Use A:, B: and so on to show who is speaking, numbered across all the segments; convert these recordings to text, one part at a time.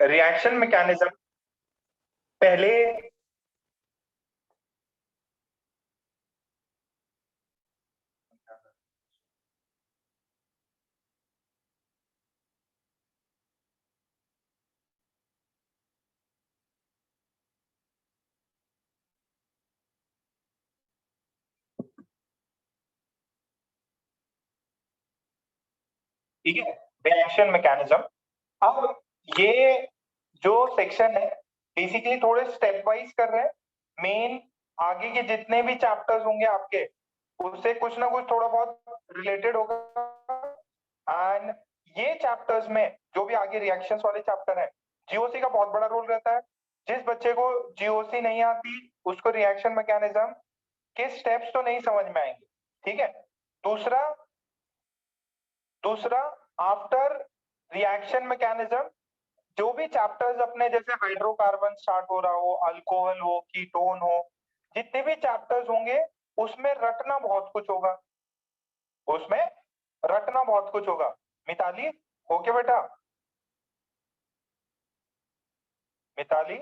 A: Reaction mechanism पहले ठीक है, रिएक्शन मैकेनिज्म। अब ये जो सेक्शन है बेसिकली थोड़े स्टेप वाइज कर रहे हैं। मेन आगे के जितने भी चैप्टर्स होंगे आपके उससे कुछ ना कुछ थोड़ा बहुत रिलेटेड होगा। एंड ये चैप्टर्स में जो भी आगे रिएक्शंस वाले चैप्टर है, जीओसी का बहुत बड़ा रोल रहता है। जिस बच्चे को जीओसी नहीं आती उसको रिएक्शन मैकेनिज्म के स्टेप्स तो नहीं समझ में आएंगे। ठीक है, दूसरा दूसरा आफ्टर रिएक्शन मैकेनिज्म जो भी चैप्टर्स अपने जैसे हाइड्रोकार्बन स्टार्ट हो रहा हो, अल्कोहल हो, कीटोन हो, जितने भी चैप्टर्स होंगे उसमें रटना बहुत कुछ होगा, उसमें रटना बहुत कुछ होगा। मिताली, ओके बेटा? Mitali,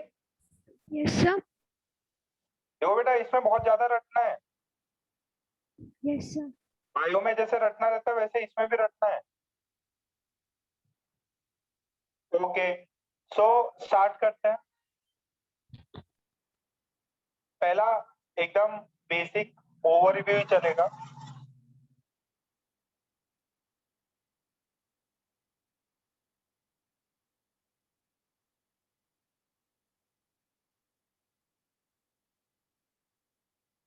B: yes sir.
A: देखो बेटा इसमें बहुत ज्यादा रटना है।
B: Yes sir.
A: बायो में जैसे रटना रहता है वैसे इसमें भी रटना है। ओके, सो स्टार्ट करते हैं। पहला एकदम बेसिक ओवरव्यू ही चलेगा।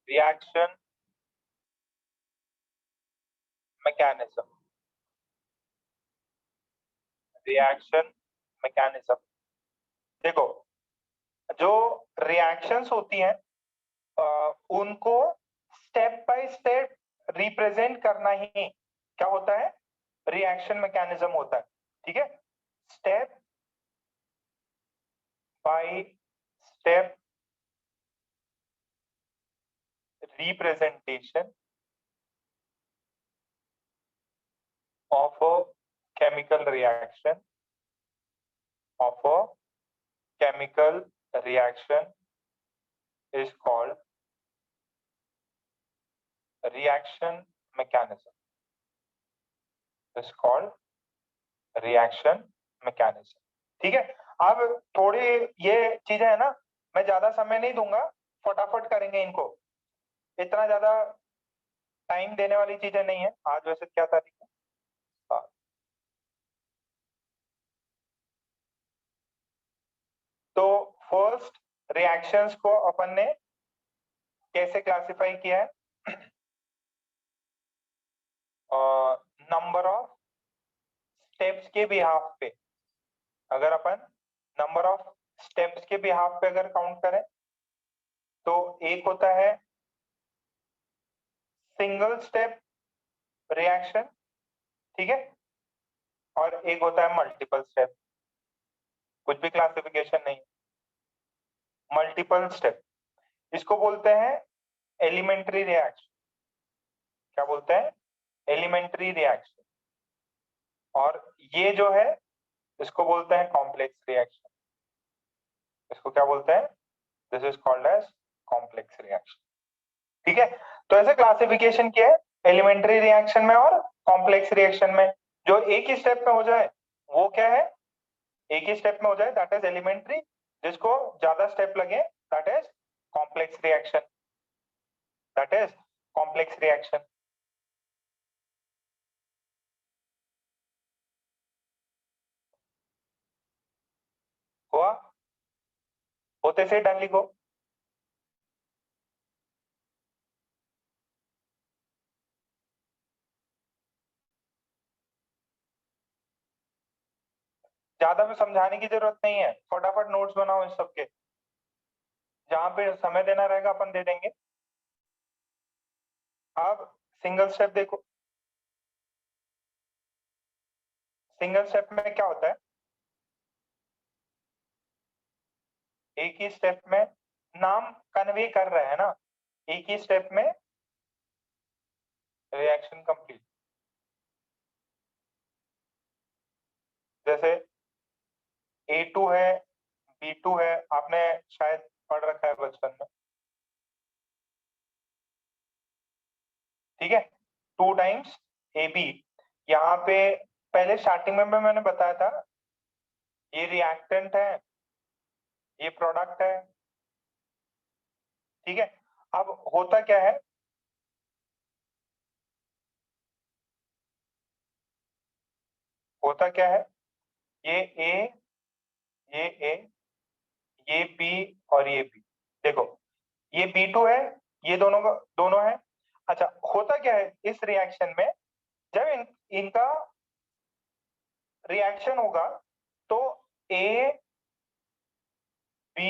A: Reaction mechanism, reaction mechanism. देखो जो रिएक्शंस होती हैं उनको स्टेप बाय स्टेप रिप्रेजेंट करना ही क्या होता है, रिएक्शन मैकेनिज्म होता है। ठीक है, step by step representation of a chemical reaction, of a chemical reaction is called reaction mechanism, is called reaction mechanism। ठीक है, अब थोड़ी ये चीजें है ना, मैं ज्यादा समय नहीं दूंगा, फटाफट करेंगे इनको, इतना ज्यादा टाइम देने वाली चीजें नहीं है। आज वैसे क्या तारीख है? हाँ। तो फर्स्ट रिएक्शंस को अपन ने कैसे क्लासिफाई किया है? नंबर ऑफ स्टेप्स के बिहाफ पे, अगर अपन नंबर ऑफ स्टेप्स के बिहाफ पे अगर काउंट करें तो एक होता है सिंगल स्टेप रिएक्शन, ठीक है, और एक होता है मल्टीपल स्टेप। कुछ भी क्लासिफिकेशन नहीं, मल्टीपल स्टेप इसको बोलते हैं एलिमेंट्री रिएक्शन। क्या बोलते हैं? Elementary reaction. और ये जो है इसको बोलते हैं कॉम्प्लेक्स रिएक्शन। इसको क्या बोलते हैं? This is called as complex reaction. ठीक है, तो ऐसे क्लासिफिकेशन किया है एलिमेंट्री रिएक्शन में और कॉम्प्लेक्स रिएक्शन में। जो एक ही स्टेप में हो जाए वो क्या है? एक ही स्टेप में हो जाए दैट इज एलिमेंट्री, जिसको ज्यादा स्टेप लगे that is complex reaction, that is complex reaction. हुआ? होते से डन लिखो। ज्यादा भी समझाने की जरूरत नहीं है, फटाफट नोट्स बनाओ इस सबके, जहां पे समय देना रहेगा अपन दे देंगे। अब सिंगल स्टेप देखो, सिंगल स्टेप में क्या होता है? एक ही स्टेप में, नाम कन्वे कर रहे हैं ना, एक ही स्टेप में रिएक्शन कंप्लीट। जैसे A2 है, B2 है, आपने शायद पढ़ रखा है बचपन में, ठीक है। 2 टाइम्स AB। यहाँ पे पहले स्टार्टिंग में मैंने बताया था ये रिएक्टेंट है, ये प्रोडक्ट है, ठीक है। अब होता क्या है, होता क्या है, ये A, ये A, ये B और ये B, देखो ये B2 है, ये दोनों है। अच्छा, होता क्या है इस रिएक्शन में, जब इनका रिएक्शन होगा तो A B,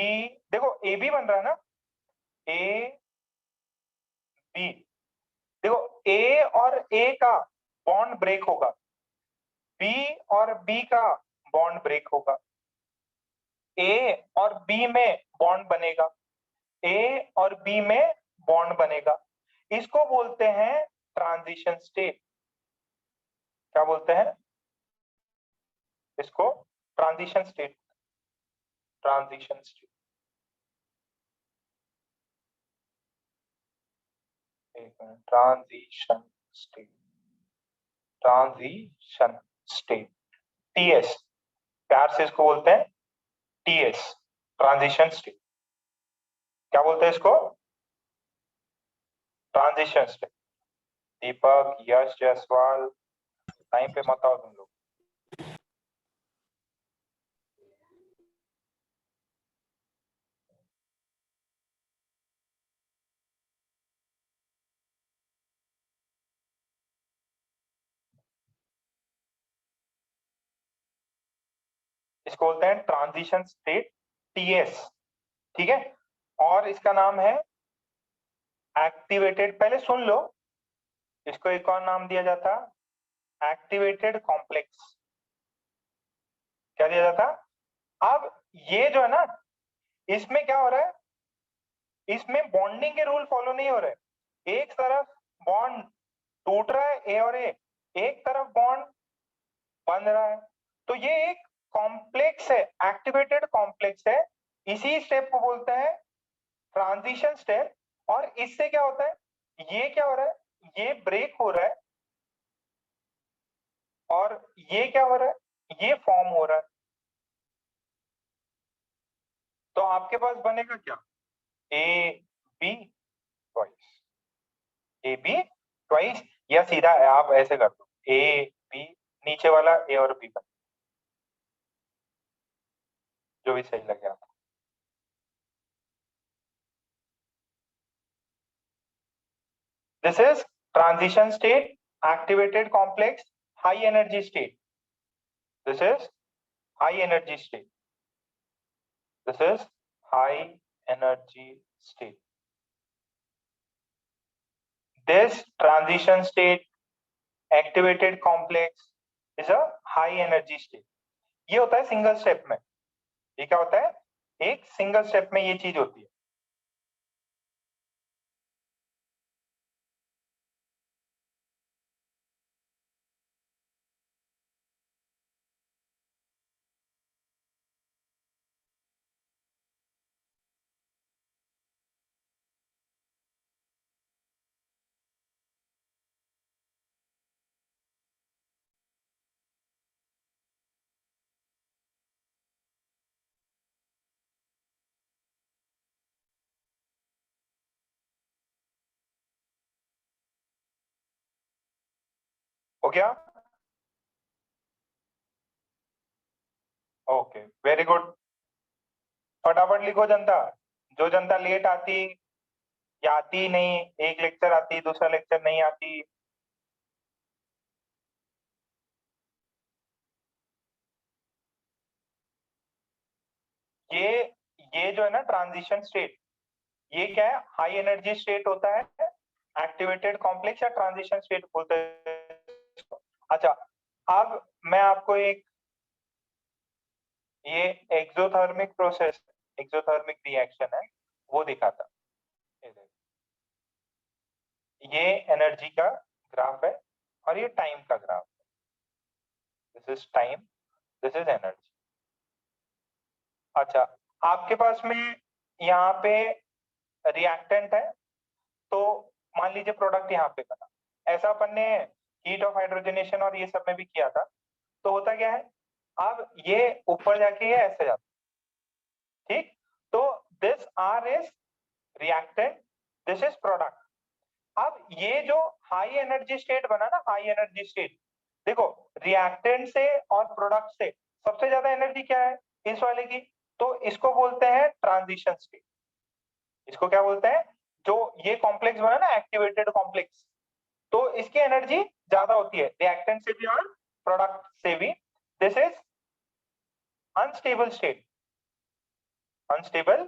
A: देखो A B बन रहा है ना, A B, देखो A और A का बॉन्ड ब्रेक होगा, B और B का बॉन्ड ब्रेक होगा, A और B में बॉन्ड बनेगा, A और B में बॉन्ड बनेगा। इसको बोलते हैं ट्रांजिशन स्टेट। क्या बोलते हैं इसको? Transition state, transition state. Transition state, transition state, TS, प्यार से इसको बोलते हैं TS, ट्रांजिशन स्टेट। क्या बोलते हैं इसको? Transition state. Deepak, Yash, Jaiswal, time पे मत आओ तुम लोग। इसको बोलते हैं ट्रांजिशन स्टेट, TS, ठीक है। और इसका नाम है एक्टिवेटेड, पहले सुन लो, इसको एक और नाम दिया जाता, एक्टिवेटेड कॉम्प्लेक्स। क्या दिया जाता? अब ये जो है ना, इसमें क्या हो रहा है, इसमें बॉन्डिंग के रूल फॉलो नहीं हो रहे। एक तरफ बॉन्ड टूट रहा है A और A, एक तरफ बॉन्ड बन रहा है, तो ये एक कॉम्प्लेक्स है, एक्टिवेटेड कॉम्प्लेक्स है। इसी स्टेप को बोलते हैं ट्रांजिशन स्टेप। और इससे क्या होता है, ये क्या हो रहा है, ये ब्रेक हो रहा है, और ये क्या हो रहा है, ये फॉर्म हो रहा है। तो आपके पास बनेगा क्या, AB ट्वाइस, AB ट्वाइस, या सीधा आप ऐसे कर दो AB, नीचे वाला A और B बन, जो भी सही लगे आपको। This is transition state, activated complex, high energy state. This is high energy state. This is high energy state. This transition state, activated complex, is a high energy state. ये होता है सिंगल स्टेप में। ये क्या होता है, एक single step में ये चीज होती है। हो गया? Okay, very good. फटाफट लिखो जनता, जो जनता लेट आती या आती नहीं, एक लेक्चर आती दूसरा लेक्चर नहीं आती। ये ये जो है ना ट्रांजिशन स्टेट, ये क्या है, हाई एनर्जी स्टेट होता है, एक्टिवेटेड कॉम्प्लेक्स या ट्रांजिशन स्टेट बोलते हैं। अच्छा, अब मैं आपको एक ये एक्सोथर्मिक प्रोसेस, एक्सोथर्मिक रिएक्शन है वो दिखाता। ये एनर्जी का ग्राफ है और ये टाइम का ग्राफ है। This is time, this is energy. अच्छा, आपके पास में यहाँ पे रिएक्टेंट है, तो मान लीजिए प्रोडक्ट यहाँ पे बना। ऐसा अपन ने हीट ऑफ हाइड्रोजनेशन और ये सब में भी किया था। तो होता क्या है, अब ये ऊपर जाके ये ऐसे जाता है, ठीक। तो this are is reactant, this is product. अब ये जो हाई एनर्जी स्टेट बना ना, हाई एनर्जी स्टेट, देखो रिएक्टेंट से और प्रोडक्ट से सबसे ज्यादा एनर्जी क्या है इस वाले की, तो इसको बोलते हैं ट्रांजिशन स्टेट। इसको क्या बोलते हैं, जो ये कॉम्प्लेक्स बना ना एक्टिवेटेड कॉम्प्लेक्स, तो इसकी एनर्जी ज्यादा होती है रिएक्टेंट से भी और प्रोडक्ट से भी। This is unstable state, unstable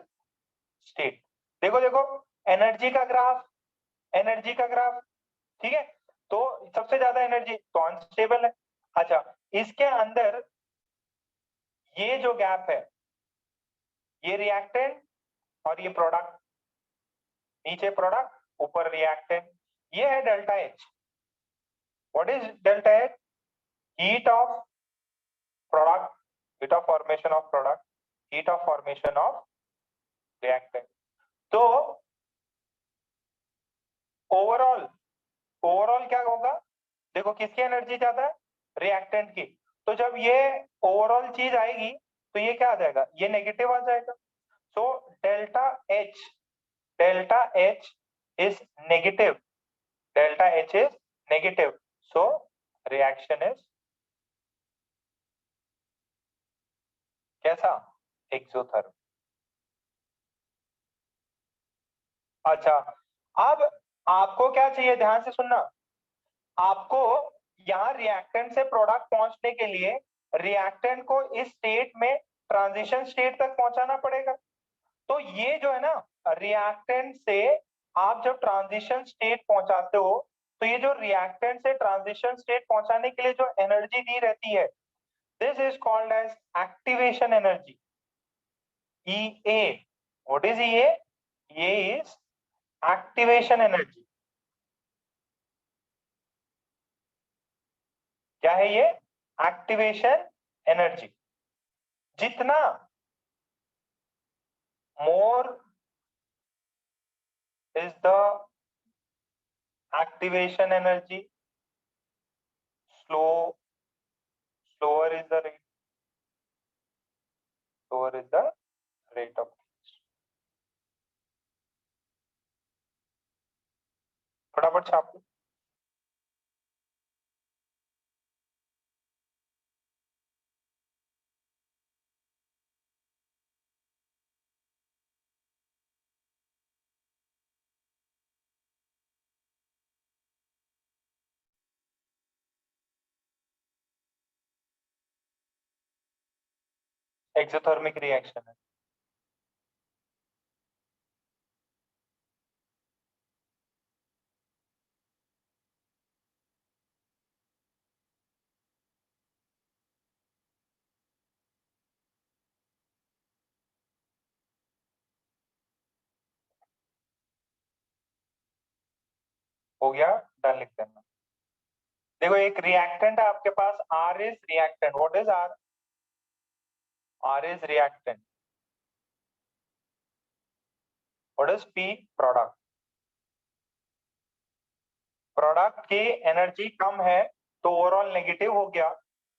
A: state. देखो देखो, एनर्जी का ग्राफ, एनर्जी का ग्राफ, ठीक है। तो सबसे ज्यादा एनर्जी तो अनस्टेबल है। अच्छा, इसके अंदर ये जो गैप है, ये रिएक्टेंट और ये प्रोडक्ट, नीचे प्रोडक्ट ऊपर रिएक्टेंट, ये है delta H. What is delta H? Heat of product, heat of formation of product, heat of formation of reactant. तो ओवरऑल, ओवरऑल क्या होगा, देखो किसकी एनर्जी ज्यादा है, रिएक्टेंट की। तो जब ये ओवरऑल चीज आएगी तो ये क्या आ जाएगा, ये नेगेटिव आ जाएगा। So delta H, delta H is negative, delta H is negative. So reaction is कैसा, एक्सोथर्म। अच्छा, अब आपको क्या चाहिए, ध्यान से सुनना। आपको यहाँ रिएक्टेंट से प्रोडक्ट पहुंचने के लिए रिएक्टेंट को इस स्टेट में ट्रांजिशन स्टेट तक पहुंचाना पड़ेगा। तो ये जो है ना, रिएक्टेंट से आप जब ट्रांजिशन स्टेट पहुंचाते हो, तो ये जो रिएक्टेंट से ट्रांजिशन स्टेट पहुंचाने के लिए जो एनर्जी दी रहती है, this is called as activation energy, EA। What is EA? ये इज एक्टिवेशन एनर्जी। क्या है ये? Activation energy. जितना more is the activation energy, slower is the rate, slower is the rate of change। फटाफट छाप लो। एक्सोथर्मिक रिएक्शन है। हो गया, डन लिख देना। देखो एक रिएक्टेंट है आपके पास, R is reactant. What is R? R is reactant. What is P? Product. Product की एनर्जी कम है तो ओवरऑल नेगेटिव हो गया,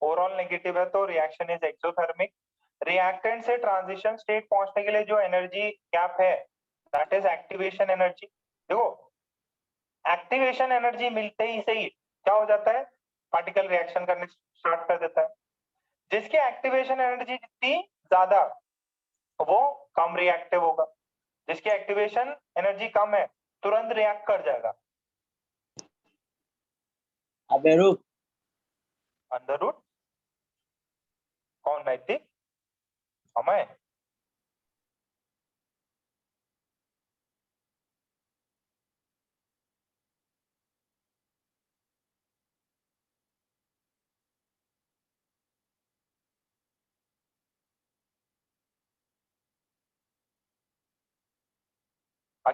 A: ओवरऑल नेगेटिव है तो रिएक्शन इज एक्सोथर्मिक। रिएक्टेंट से ट्रांजिशन स्टेट पहुंचने के लिए जो एनर्जी गैप है, दैट इज एक्टिवेशन एनर्जी। देखो एक्टिवेशन एनर्जी मिलते ही सही क्या हो जाता है, पार्टिकल रिएक्शन करने स्टार्ट कर देता है। जिसकी एक्टिवेशन एनर्जी जितनी ज्यादा, वो कम रिएक्टिव होगा। जिसकी एक्टिवेशन एनर्जी कम है तुरंत रिएक्ट कर जाएगा।
C: अबे रुक,
A: अंडर रूट कौन, नैतिक? अमय?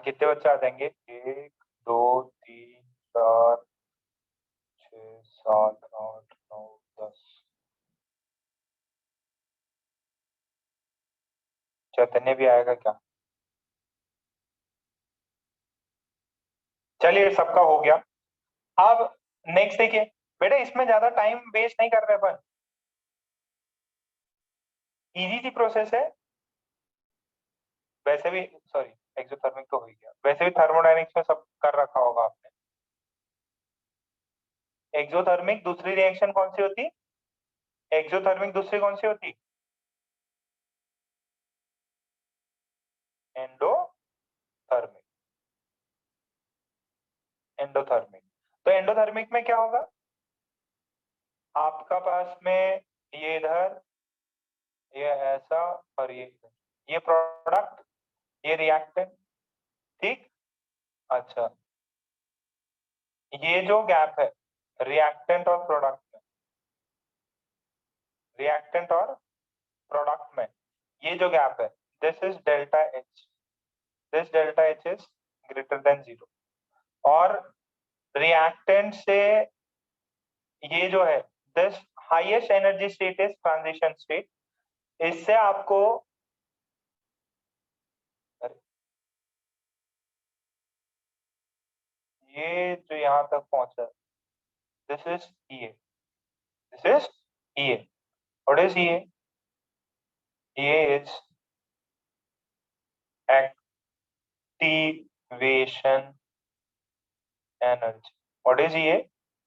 A: कितने बच्चे आ जाएंगे, 1 2 3 4 6 7 8 9 10। चैतन्य भी आएगा क्या? चलिए सबका हो गया। अब नेक्स्ट देखिए बेटा, इसमें ज्यादा टाइम वेस्ट नहीं कर रहे अपन, इजी सी प्रोसेस है। वैसे भी सॉरी, एक्सोथर्मिक तो हो ही गया, वैसे भी थर्मोडायनेमिक्स में सब कर रखा होगा आपने। एक्सोथर्मिक दूसरी रिएक्शन कौन सी होती? एक्सोथर्मिक दूसरी कौन सी होती? एंडोथर्मिक। एंडोथर्मिक। तो एंडोथर्मिक में क्या होगा? आपका पास में ये इधर, ये ऐसा, और ये प्रोडक्ट, ये रिएक्टेंट, ठीक। अच्छा, ये जो गैप है रिएक्टेंट और प्रोडक्ट में, रिएक्टेंट और प्रोडक्ट में ये जो गैप है, this is delta H, this delta H is greater than 0। और रिएक्टेंट से ये जो है, this highest energy state is transition state. इससे आपको, ये जो यहां तक पहुंचा, this is E, this is E. What is E? Is activation energy. What is EA?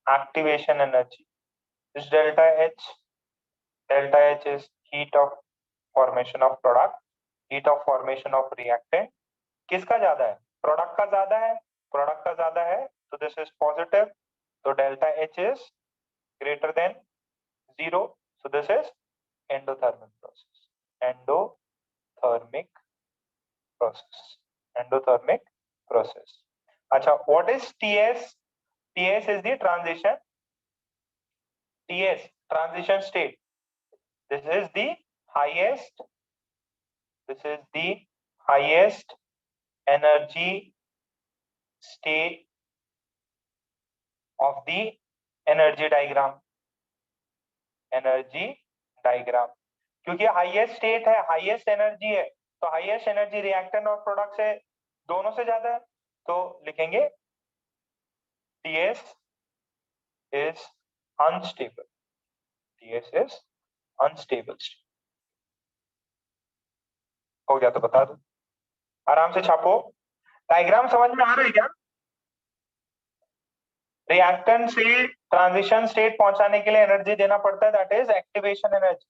A: Activation energy. This delta H. Delta H is heat of formation of product, heat of formation of reactant. किसका ज्यादा है? Product का ज्यादा है। Product का ज्यादा है तो दिस इज पॉजिटिव, तो delta H is greater than 0, so this is endothermic process. Endothermic process. Endothermic process. अच्छा, what is TS? TS is the transition. TS, transition state. This is the highest, this is the highest energy state of the energy diagram. Energy diagram. क्योंकि highest state है, highest energy है, तो highest energy reactant और product से दोनों से ज्यादा है, तो लिखेंगे TS is unstable. TS is unstable. हो गया तो बता दो, आराम से छापो। डायग्राम समझ में आ रहा है क्या? रिएक्टेंट से ट्रांजिशन स्टेट पहुंचाने के लिए एनर्जी देना पड़ता है, that is activation energy.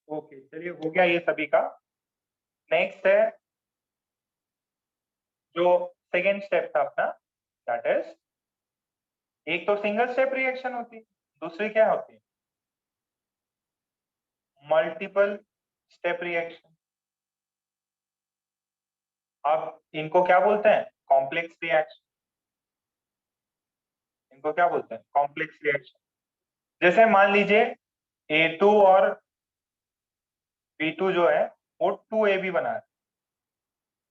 A: Okay, चलिए हो गया ये सभी का। नेक्स्ट है जो सेकेंड स्टेप था अपना, दैट इज, एक तो सिंगल स्टेप रिएक्शन होती है, दूसरी क्या होती है? Multiple step reaction. अब इनको क्या बोलते हैं? Complex reaction. इनको क्या बोलते हैं? Complex reaction. जैसे मान लीजिए A2 और B2 जो है वो 2AB बना है,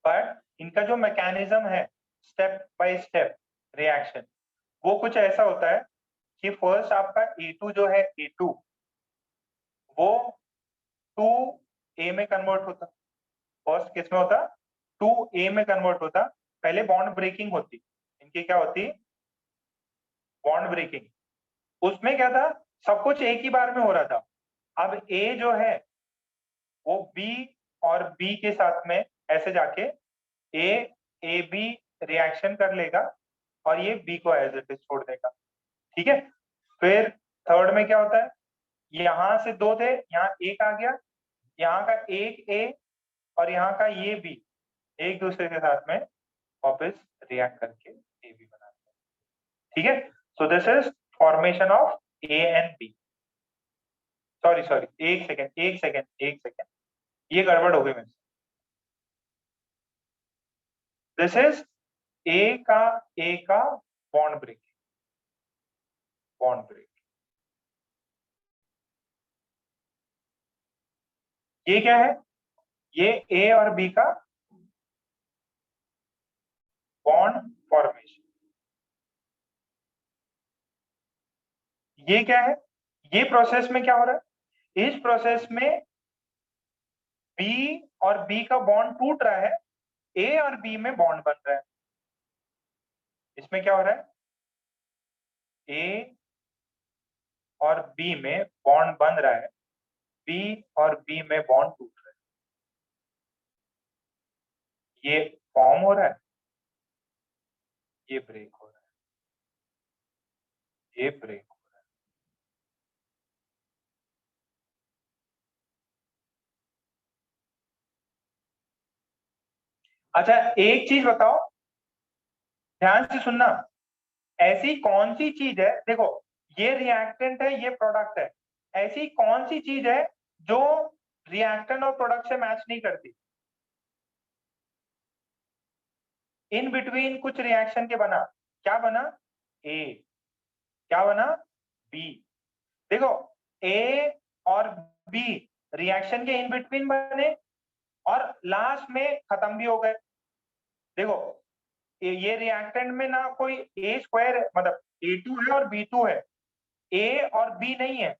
A: बट इनका जो मैकेनिज्म है स्टेप बाय स्टेप रिएक्शन, वो कुछ ऐसा होता है कि फर्स्ट आपका A2 जो है A2 वो 2A में कन्वर्ट होता। फर्स्ट किस में होता? 2A में कन्वर्ट होता। पहले बॉन्ड ब्रेकिंग होती। इनकी क्या होती? Bond breaking. उसमें क्या था? सब कुछ एक ही बार में हो रहा था। अब A जो है वो B और B के साथ में ऐसे जाके AB रिएक्शन कर लेगा और ये B को एज इट इज छोड़ देगा। ठीक है। फिर थर्ड में क्या होता है? यहां से दो थे, यहाँ एक आ गया, यहाँ का एक A और यहाँ का ये B एक दूसरे के साथ में वापस रिएक्ट करके AB बनाते हैं। ठीक है। So this is formation of A and B। Sorry sorry, एक सेकेंड, ये गड़बड़ हो गई मेरे से। दिस इज A का बॉन्ड ब्रेकिंग। ये क्या है? ये A और B का बॉन्ड फॉर्मेशन। ये क्या है? ये प्रोसेस में क्या हो रहा है? इस प्रोसेस में B और B का बॉन्ड टूट रहा है, A और B में बॉन्ड बन रहा है। इसमें क्या हो रहा है? A और B में बॉन्ड बन रहा है, B और B में बॉन्ड टूट रहा है। ये फॉर्म हो रहा है, ये ब्रेक हो रहा है, ये ब्रेक हो रहा है। अच्छा एक चीज बताओ, ध्यान से सुनना। ऐसी कौन सी चीज है, देखो ये रिएक्टेंट है, ये प्रोडक्ट है, ऐसी कौन सी चीज है जो रिएक्टेंट और प्रोडक्ट से मैच नहीं करती? इन बिटवीन कुछ रिएक्शन के बना, क्या बना? ए, क्या बना? बी। देखो ए और बी रिएक्शन के इन बिटवीन बने और लास्ट में खत्म भी हो गए। देखो ये रिएक्टेंट में ना कोई ए स्क्वायर मतलब A2 है और B2 है, ए और बी नहीं है।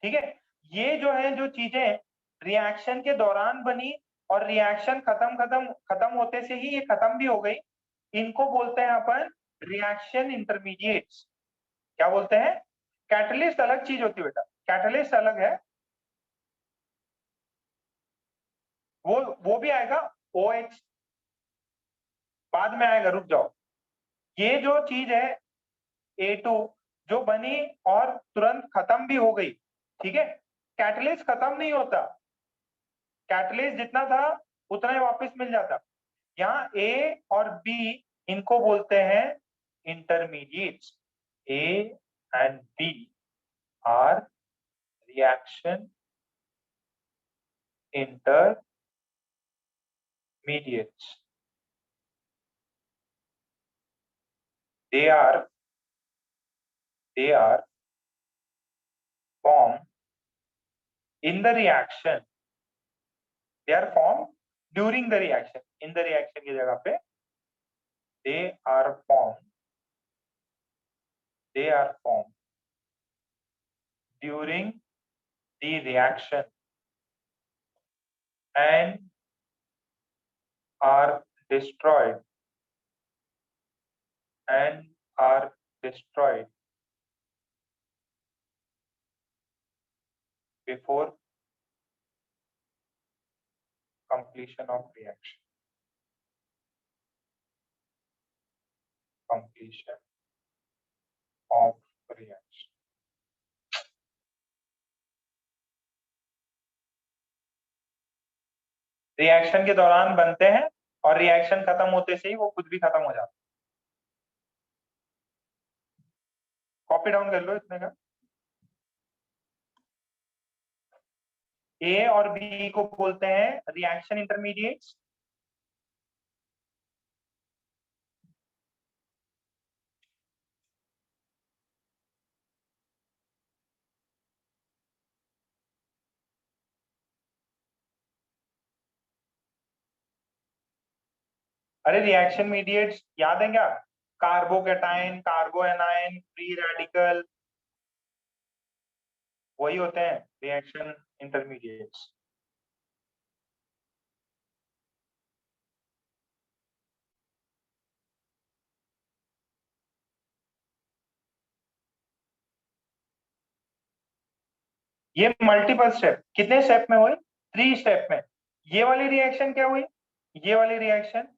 A: ठीक है। ये जो है जो चीजें रिएक्शन के दौरान बनी और रिएक्शन खत्म खत्म खत्म होते से ही ये खत्म भी हो गई, इनको बोलते हैं अपन रिएक्शन इंटरमीडिएट्स। क्या बोलते हैं? कैटलिस्ट अलग चीज होती है बेटा, कैटलिस्ट अलग है, वो भी आएगा OH बाद में आएगा, रुक जाओ। ये जो चीज है A2 जो बनी और तुरंत खत्म भी हो गई, ठीक है, कैटलिस्ट खत्म नहीं होता, कैटलिस्ट जितना था उतना ही वापस मिल जाता। यहाँ A और B इनको बोलते हैं intermediates. A and B are reaction intermediates. They are formed in the reaction. They are formed during the reaction. In the reaction की जगह पे they are formed during the reaction and are destroyed before completion of reaction. Completion of reaction. Reaction के दौरान बनते हैं और reaction खत्म होते से ही वो खुद भी खत्म हो जाता है। कॉपी डाउन कर लो इतने का। ए और बी को बोलते हैं रिएक्शन इंटरमीडिएट्स। अरे रिएक्शन मीडिएट्स याद है क्या? कार्बोकेटाइन, कार्बोएनाइन, फ्री रेडिकल, वही होते हैं रिएक्शन इंटरमीडिएट्स। ये मल्टीपल स्टेप, कितने स्टेप में हुई? 3 स्टेप में। ये वाली रिएक्शन क्या हुई? ये वाली रिएक्शन,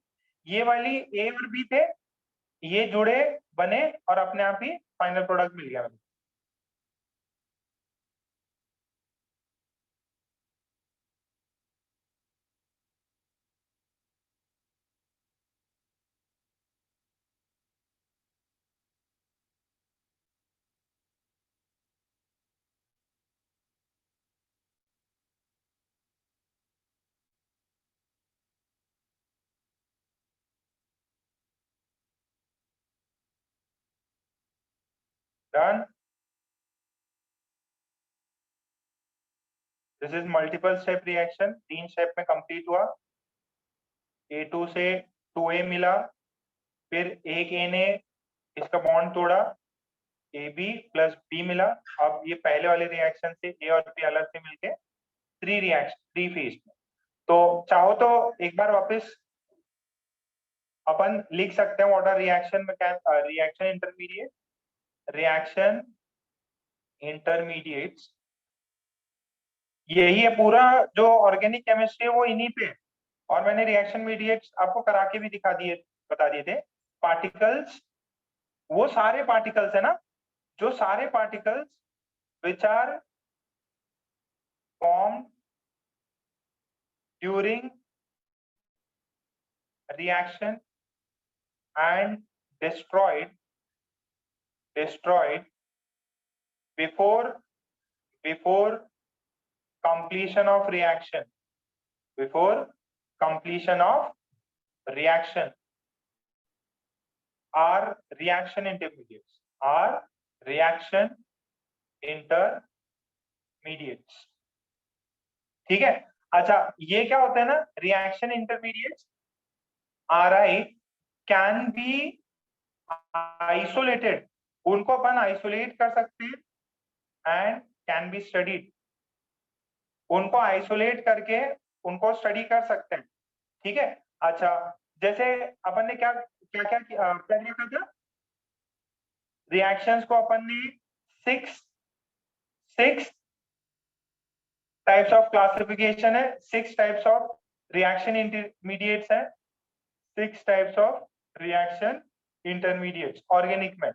A: ये वाली ए और बी थे, ये जुड़े, बने और अपने आप ही फाइनल प्रोडक्ट मिल गया। Done. This is multiple step reaction, 3 step में कंप्लीट हुआ। A2 से 2A मिला, फिर एक A ने इसका बॉन्ड तोड़ा, AB प्लस B मिला। अब ये पहले वाले रिएक्शन से A और B अलग से मिलके 3 फेज में। तो चाहो तो एक बार वापस अपन लिख सकते हैं व्हाट आर रिएक्शन में, रिएक्शन इंटरमीडिएट, रिएक्शन इंटरमीडिएट्स, यही है पूरा जो ऑर्गेनिक केमिस्ट्री है वो इन्हीं पे है। और मैंने रिएक्शन मीडिएट्स आपको करा के भी दिखा दिए, बता दिए थे। पार्टिकल्स, वो सारे पार्टिकल्स है ना, जो सारे particles which are formed during reaction and destroyed before completion of reaction, before completion of reaction are reaction intermediates, are reaction intermediates। ठीक है। अच्छा, ये क्या होता है ना, reaction intermediates Ri can be isolated, उनको अपन आइसोलेट कर सकते हैं, एंड कैन बी स्टडीड, उनको आइसोलेट करके उनको स्टडी कर सकते हैं। ठीक है। अच्छा, जैसे अपन ने क्या क्या क्या क्या लिखा था, रिएक्शंस को अपन ने 6 टाइप्स ऑफ क्लासिफिकेशन है, 6 टाइप्स ऑफ रिएक्शन इंटरमीडिएट्स है, 6 types of reaction intermediates organic में।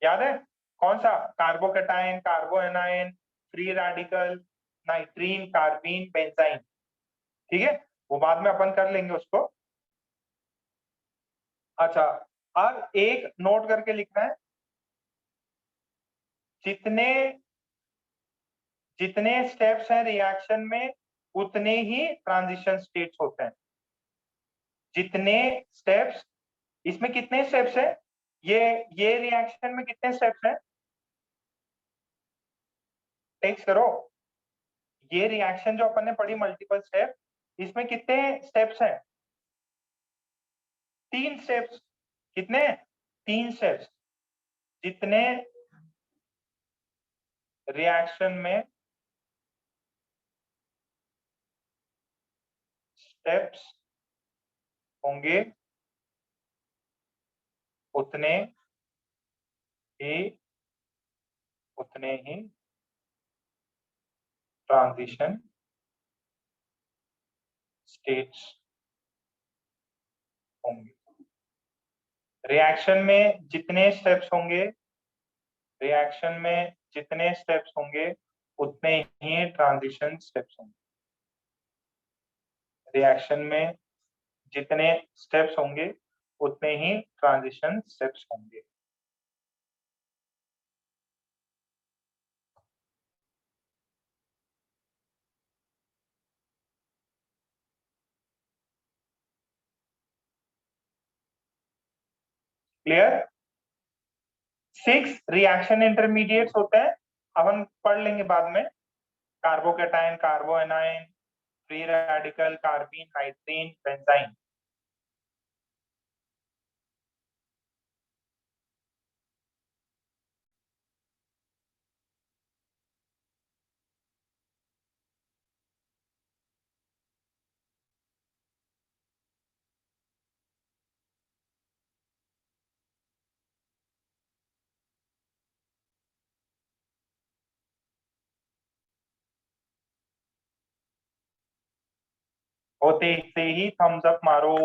A: याद है कौन सा? Carbocation, carbanion, free radical, nitrene, carbene, benzyne. ठीक है, वो बाद में अपन कर लेंगे उसको। अच्छा, अब एक नोट करके लिखना है, जितने जितने स्टेप्स हैं रिएक्शन में उतने ही ट्रांजिशन स्टेट्स होते हैं। जितने स्टेप्स, इसमें कितने स्टेप्स है, ये रिएक्शन में कितने स्टेप्स हैं? टेक्स्ट करो, ये रिएक्शन जो अपन ने पढ़ी मल्टीपल स्टेप, इसमें कितने स्टेप्स हैं? 3 स्टेप्स। कितने? 3 स्टेप्स। जितने रिएक्शन में स्टेप्स होंगे उतने ही ट्रांजिशन स्टेट्स होंगे। रिएक्शन में जितने स्टेप्स होंगे, रिएक्शन में जितने स्टेप्स होंगे उतने ही ट्रांजिशन स्टेप्स होंगे। रिएक्शन में जितने स्टेप्स होंगे उतने ही ट्रांजिशन स्टेप्स होंगे। क्लियर? 6 रिएक्शन इंटरमीडिएट्स होते हैं, अब हम पढ़ लेंगे बाद में। Carbocation, carbanion, free radical, carbene, हाइड्रीन, बेंजाइन। होते से ही थम्स अप मारो।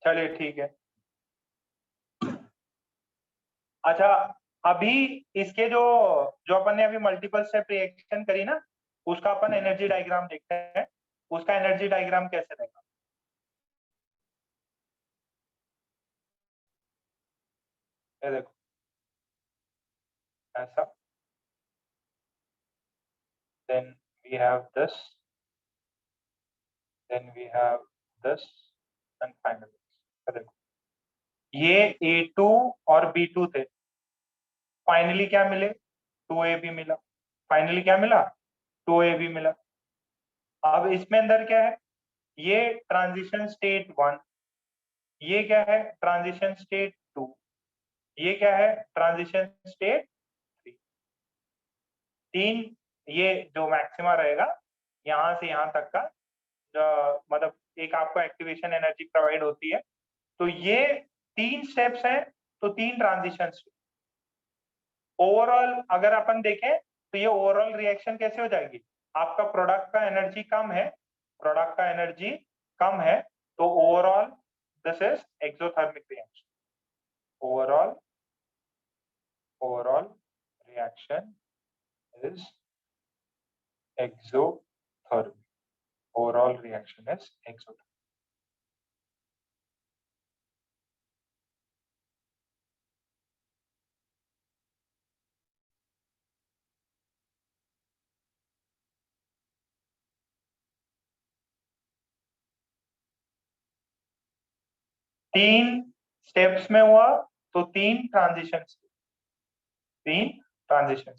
A: चलिए ठीक है। अच्छा, अभी इसके जो जो अपन ने अभी मल्टीपल स्टेप रिएक्शन करी ना, उसका अपन एनर्जी डायग्राम देखते हैं। उसका एनर्जी डायग्राम कैसे रहेगा? ये देखो, ऐसा, then we have this, then we have this, and finally ये देखो, ये A2 और B2 थे, फाइनली क्या मिले? 2AB मिला। फाइनली क्या मिला? 2AB मिला। अब इसमें अंदर क्या है? ये ट्रांजिशन स्टेट 1, ये क्या है? ट्रांजिशन स्टेट 2, ये क्या है? Transition state 3। तीन, ये जो मैक्सिमा रहेगा यहाँ से यहाँ तक का, मतलब एक आपको एक्टिवेशन एनर्जी प्रोवाइड होती है। तो ये 3 स्टेप्स हैं, तो 3 ट्रांजिशन। ओवरऑल अगर अपन देखें तो ये ओवरऑल रिएक्शन कैसे हो जाएगी? आपका प्रोडक्ट का एनर्जी कम है, प्रोडक्ट का एनर्जी कम है, तो overall this is exothermic reaction. Overall reaction is exothermic. Overall reaction is exothermic. तीन स्टेप्स में हुआ तो 3 ट्रांजिशन, 3 ट्रांजिशन।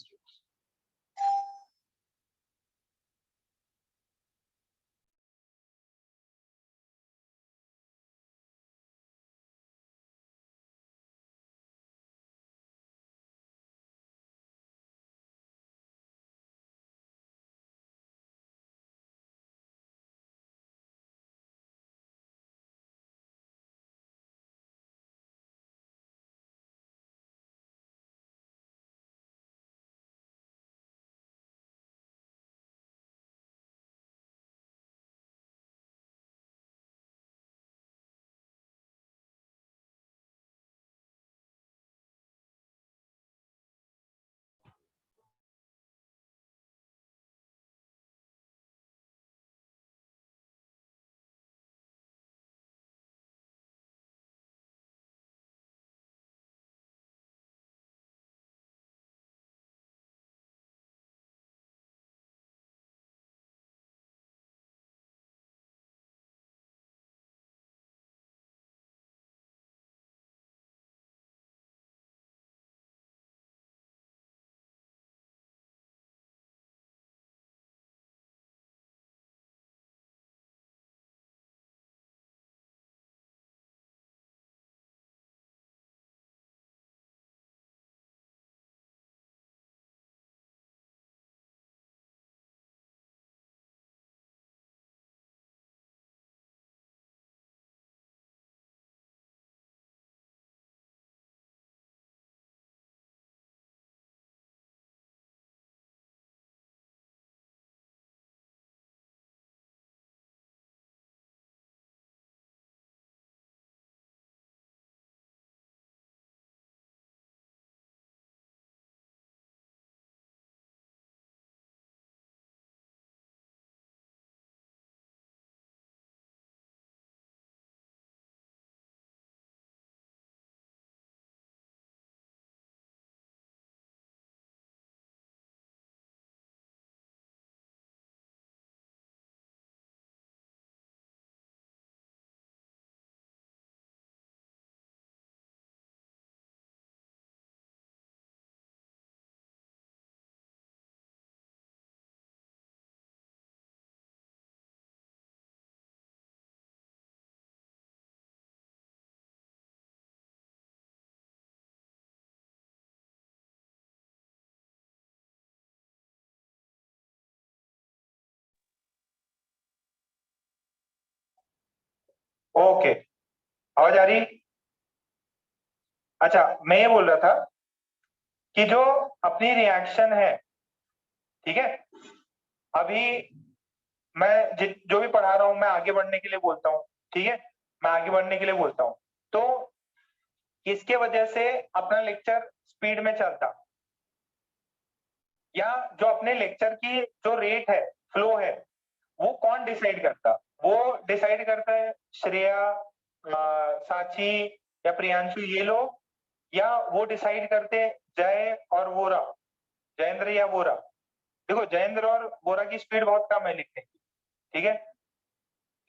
A: ओके, आवाज आ रही? अच्छा, मैं ये बोल रहा था कि जो अपनी रिएक्शन है, ठीक है, अभी मैं जो भी पढ़ा रहा हूं मैं आगे बढ़ने के लिए बोलता हूँ, ठीक है, मैं आगे बढ़ने के लिए बोलता हूँ, तो इसके वजह से अपना लेक्चर स्पीड में चलता, या जो अपने लेक्चर की जो रेट है, फ्लो है, वो कौन डिसाइड करता? वो डिसाइड करता है श्रेया, साक्षी या प्रियांशु, ये लोग, या वो डिसाइड करते जय और वोरा, जयेंद्र या वोरा? देखो, जयेंद्र और वोरा की स्पीड बहुत कम है लिखने की, ठीक है,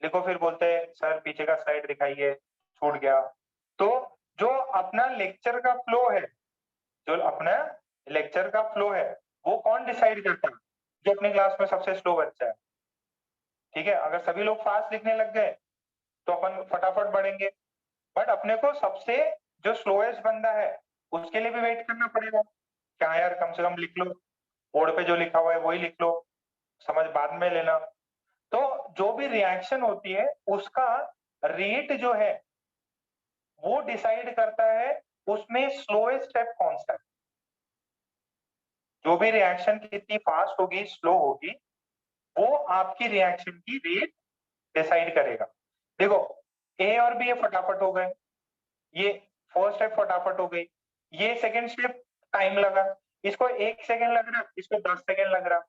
A: लिखो, फिर बोलते हैं सर पीछे का स्लाइड दिखाइए, छूट गया। तो जो अपना लेक्चर का फ्लो है, जो अपना लेक्चर का फ्लो है, वो कौन डिसाइड करता है? जो अपनी क्लास में सबसे स्लो बच्चा है, ठीक है, अगर सभी लोग फास्ट लिखने लग गए तो अपन फटाफट बढ़ेंगे, बट अपने को सबसे जो स्लोएस्ट बंदा है उसके लिए भी वेट करना पड़ेगा। क्या यार, कम से कम लिख लो, बोर्ड पे जो लिखा हुआ है वही लिख लो, समझ बाद में लेना। तो जो भी रिएक्शन होती है उसका रेट जो है वो डिसाइड करता है उसमें स्लोएस्ट स्टेप कौन सा है। जो भी रिएक्शन कितनी फास्ट होगी, स्लो होगी, वो आपकी रिएक्शन की रेट डिसाइड करेगा। देखो, ए और बी ये फटाफट हो गए, ये फर्स्ट स्टेप फटाफट हो गई, ये सेकंड स्टेप टाइम लगा, इसको 1 सेकंड लग रहा, इसको 10 सेकंड लग रहा,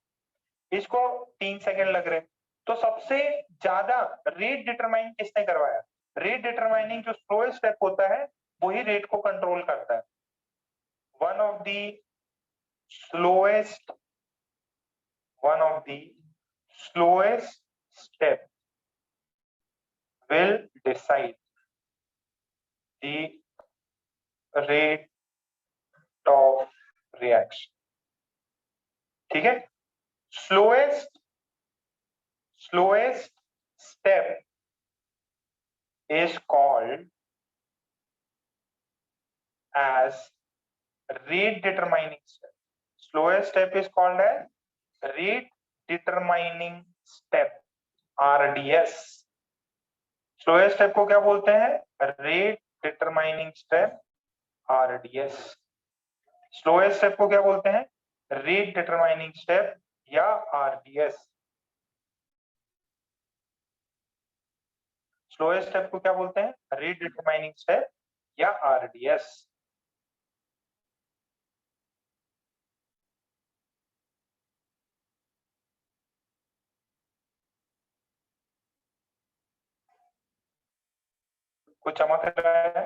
A: इसको 3 सेकंड लग रहे। तो सबसे ज्यादा रेट डिटरमाइन किसने करवाया? रेट डिटरमाइनिंग जो स्लोएस्ट स्टेप होता है वही रेट को कंट्रोल करता है। One of the slowest one of the slowest step will decide the rate of reaction, ठीक है। slowest step is called as rate determining step. Slowest step is called as rate determining step, RDS. Slowest step को क्या बोलते हैं? Rate determining step, RDS। Slowest step को क्या बोलते हैं? रेट डिटरमाइनिंग स्टेप या RDS। स्लोएस्ट स्टेप को क्या बोलते हैं? रेट डिटरमाइनिंग स्टेप या RDS। कुछ चमक रहा है?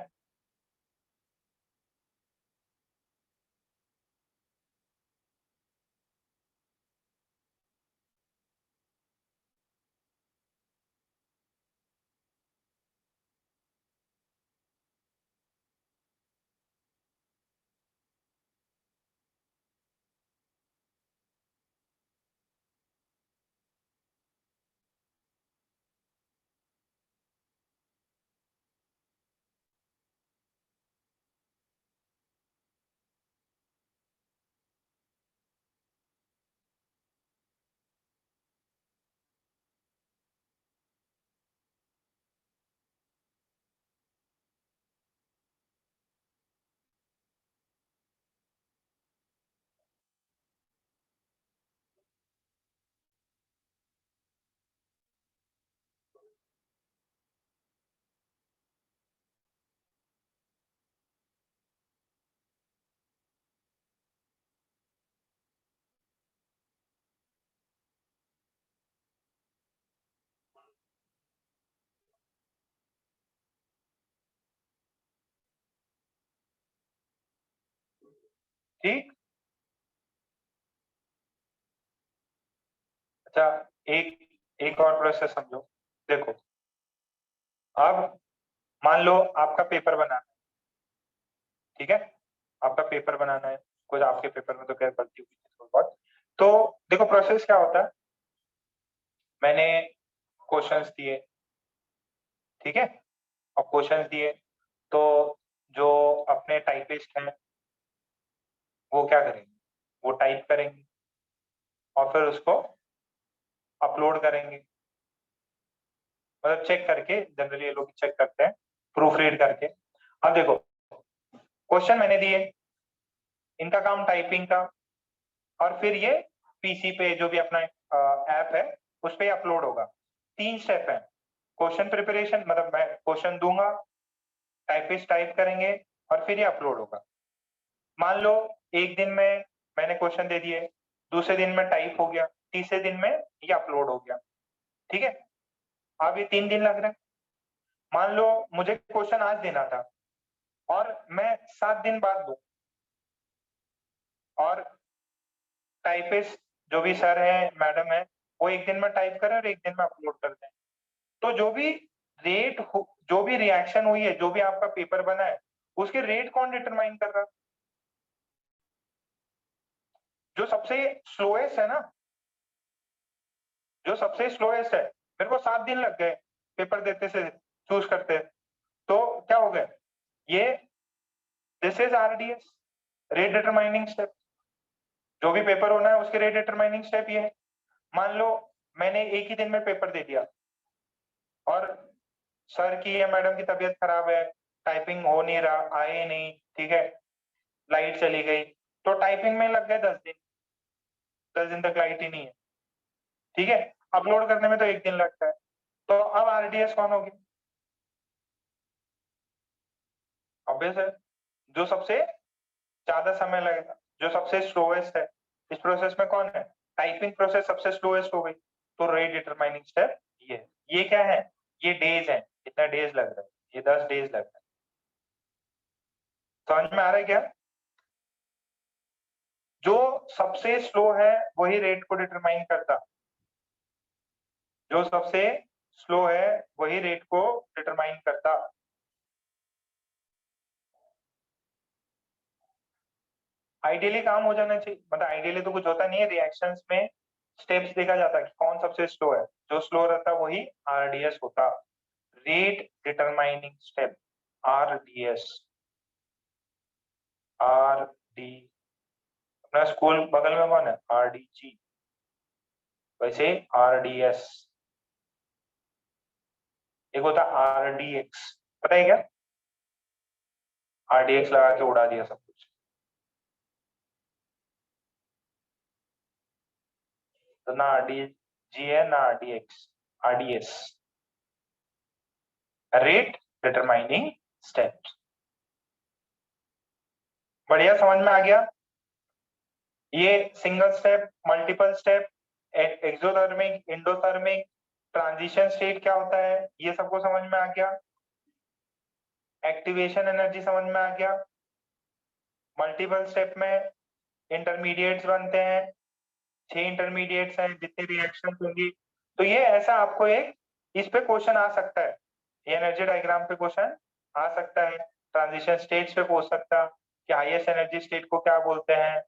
A: ठीक। अच्छा, एक एक और प्रोसेस समझो। देखो, अब मान लो आपका पेपर बनाना है, ठीक है, आपका पेपर बनाना है, कुछ आपके पेपर में तो खैर गलती हुई है थोड़ी बहुत। तो देखो, प्रोसेस क्या होता है, मैंने क्वेश्चंस दिए, ठीक है, और क्वेश्चंस दिए तो जो अपने टाइपिस्ट हैं वो क्या करेंगे? वो टाइप करेंगे और फिर उसको अपलोड करेंगे। मतलब चेक करके, जनरली ये लोग चेक करते हैं प्रूफ रीड करके। अब देखो क्वेश्चन मैंने दिए, इनका काम टाइपिंग का, और फिर ये पीसी पे जो भी अपना ऐप है उस पे अपलोड होगा। 3 स्टेप है। क्वेश्चन प्रिपरेशन, मतलब मैं क्वेश्चन दूंगा, टाइपिस्ट टाइप करेंगे और फिर ये अपलोड होगा। मान लो एक दिन में मैंने क्वेश्चन दे दिए, दूसरे दिन में टाइप हो गया, तीसरे दिन में ये अपलोड हो गया, ठीक है। अब ये 3 दिन लग रहे हैं। मान लो मुझे क्वेश्चन आज देना था और मैं 7 दिन बाद दूं, और टाइपिस्ट जो भी सर है मैडम है वो एक दिन में टाइप करें और एक दिन में अपलोड कर दें, तो जो भी जो भी रिएक्शन हुई है, जो भी आपका पेपर बना है, उसके रेट कौन डिटरमाइन कर रहा है? जो सबसे स्लोएस्ट है ना, जो सबसे स्लोएस्ट है। मेरे को 7 दिन लग गए पेपर देते से चूज करते, तो क्या हो गया ये, this is RDS, rate determining step. जो भी पेपर होना है उसके रेट डिटरमाइनिंग स्टेप ये है। मान लो मैंने एक ही दिन में पेपर दे दिया और सर की या मैडम की तबीयत खराब है, टाइपिंग हो नहीं रहा, आए नहीं, ठीक है, लाइट चली गई, तो टाइपिंग में लग गए 10 दिन। 10 दिन तक लाइट ही नहीं है, ठीक है। अपलोड करने में तो एक दिन लगता है। तो अब आरडीएस कौन होगी? ऑब्वियस है, जो सबसे ज्यादा समय लगेगा, जो सबसे स्लोएस्ट है। इस प्रोसेस में कौन है? टाइपिंग प्रोसेस सबसे स्लोएस्ट हो गई, तो रेट डिटरमाइनिंग स्टेप ये है। ये क्या है? ये डेज है, कितना डेज लग रहा है, ये 10 डेज लग रहा है। समझ में आ रहा है क्या? जो सबसे स्लो है वही रेट को डिटरमाइन करता, जो सबसे स्लो है वही रेट को डिटरमाइन करता। आइडियली काम हो जाना चाहिए, मतलब आइडियली तो कुछ होता नहीं है, रिएक्शंस में स्टेप्स देखा जाता है कि कौन सबसे स्लो है, जो स्लो रहता है वही आरडीएस होता। Rate determining step, RDS. RD, अपना स्कूल बगल में कौन है? आरडीजी, वैसे आरडीएस। एक होता आरडीएक्स, पता है क्या? आरडीएक्स लगा के उड़ा दिया सब कुछ। तो ना आरडीजी है ना RDX, RDS, rate determining steps. बढ़िया, समझ में आ गया? ये single step, multiple step, exothermic, endothermic, transition state क्या होता है, ये सबको समझ में आ गया। एक्टिवेशन एनर्जी समझ में आ गया। मल्टीपल स्टेप में इंटरमीडिएट्स बनते हैं, 6 इंटरमीडिएट्स हैं, जितनी रिएक्शन होंगी। तो ये ऐसा आपको एक, इस पे क्वेश्चन आ सकता है, ये एनर्जी डायग्राम पे क्वेश्चन आ सकता है। ट्रांजिशन स्टेट्स पे पूछ सकता कि हाईएस्ट एनर्जी स्टेट को क्या बोलते हैं,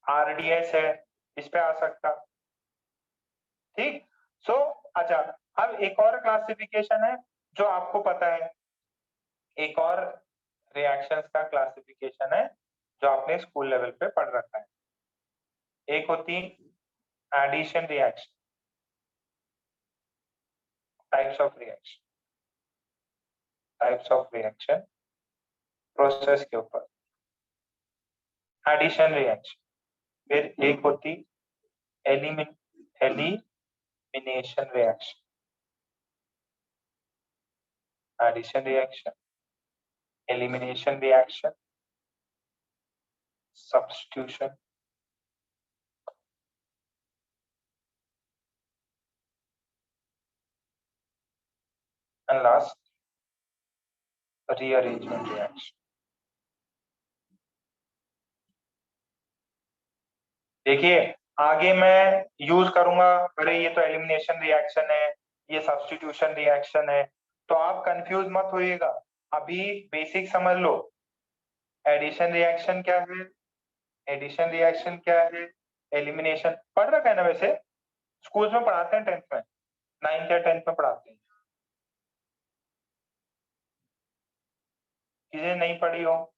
A: आरडीएस है, इस पे आ सकता, ठीक। सो अच्छा, अब एक और क्लासिफिकेशन है जो आपको पता है, एक और रिएक्शंस का क्लासिफिकेशन है जो आपने स्कूल लेवल पे पढ़ रखा है। एक होती addition reaction, types of reaction, types of reaction process के ऊपर, एडिशन रिएक्शन। फिर एक होती elimination reaction, addition reaction, elimination reaction, substitution, and last rearrangement reaction. देखिए आगे मैं यूज करूंगा, अरे ये तो एलिमिनेशन रिएक्शन है, ये सब्स्टिट्यूशन रिएक्शन है, तो आप कंफ्यूज मत होइएगा। अभी बेसिक समझ लो, एडिशन रिएक्शन क्या है, एडिशन रिएक्शन क्या है, एलिमिनेशन पढ़ रखा है ना वैसे, स्कूल्स में पढ़ाते हैं, 10th में, 9th या 10th में पढ़ाते हैं। किसी ने नहीं पढ़ी हो?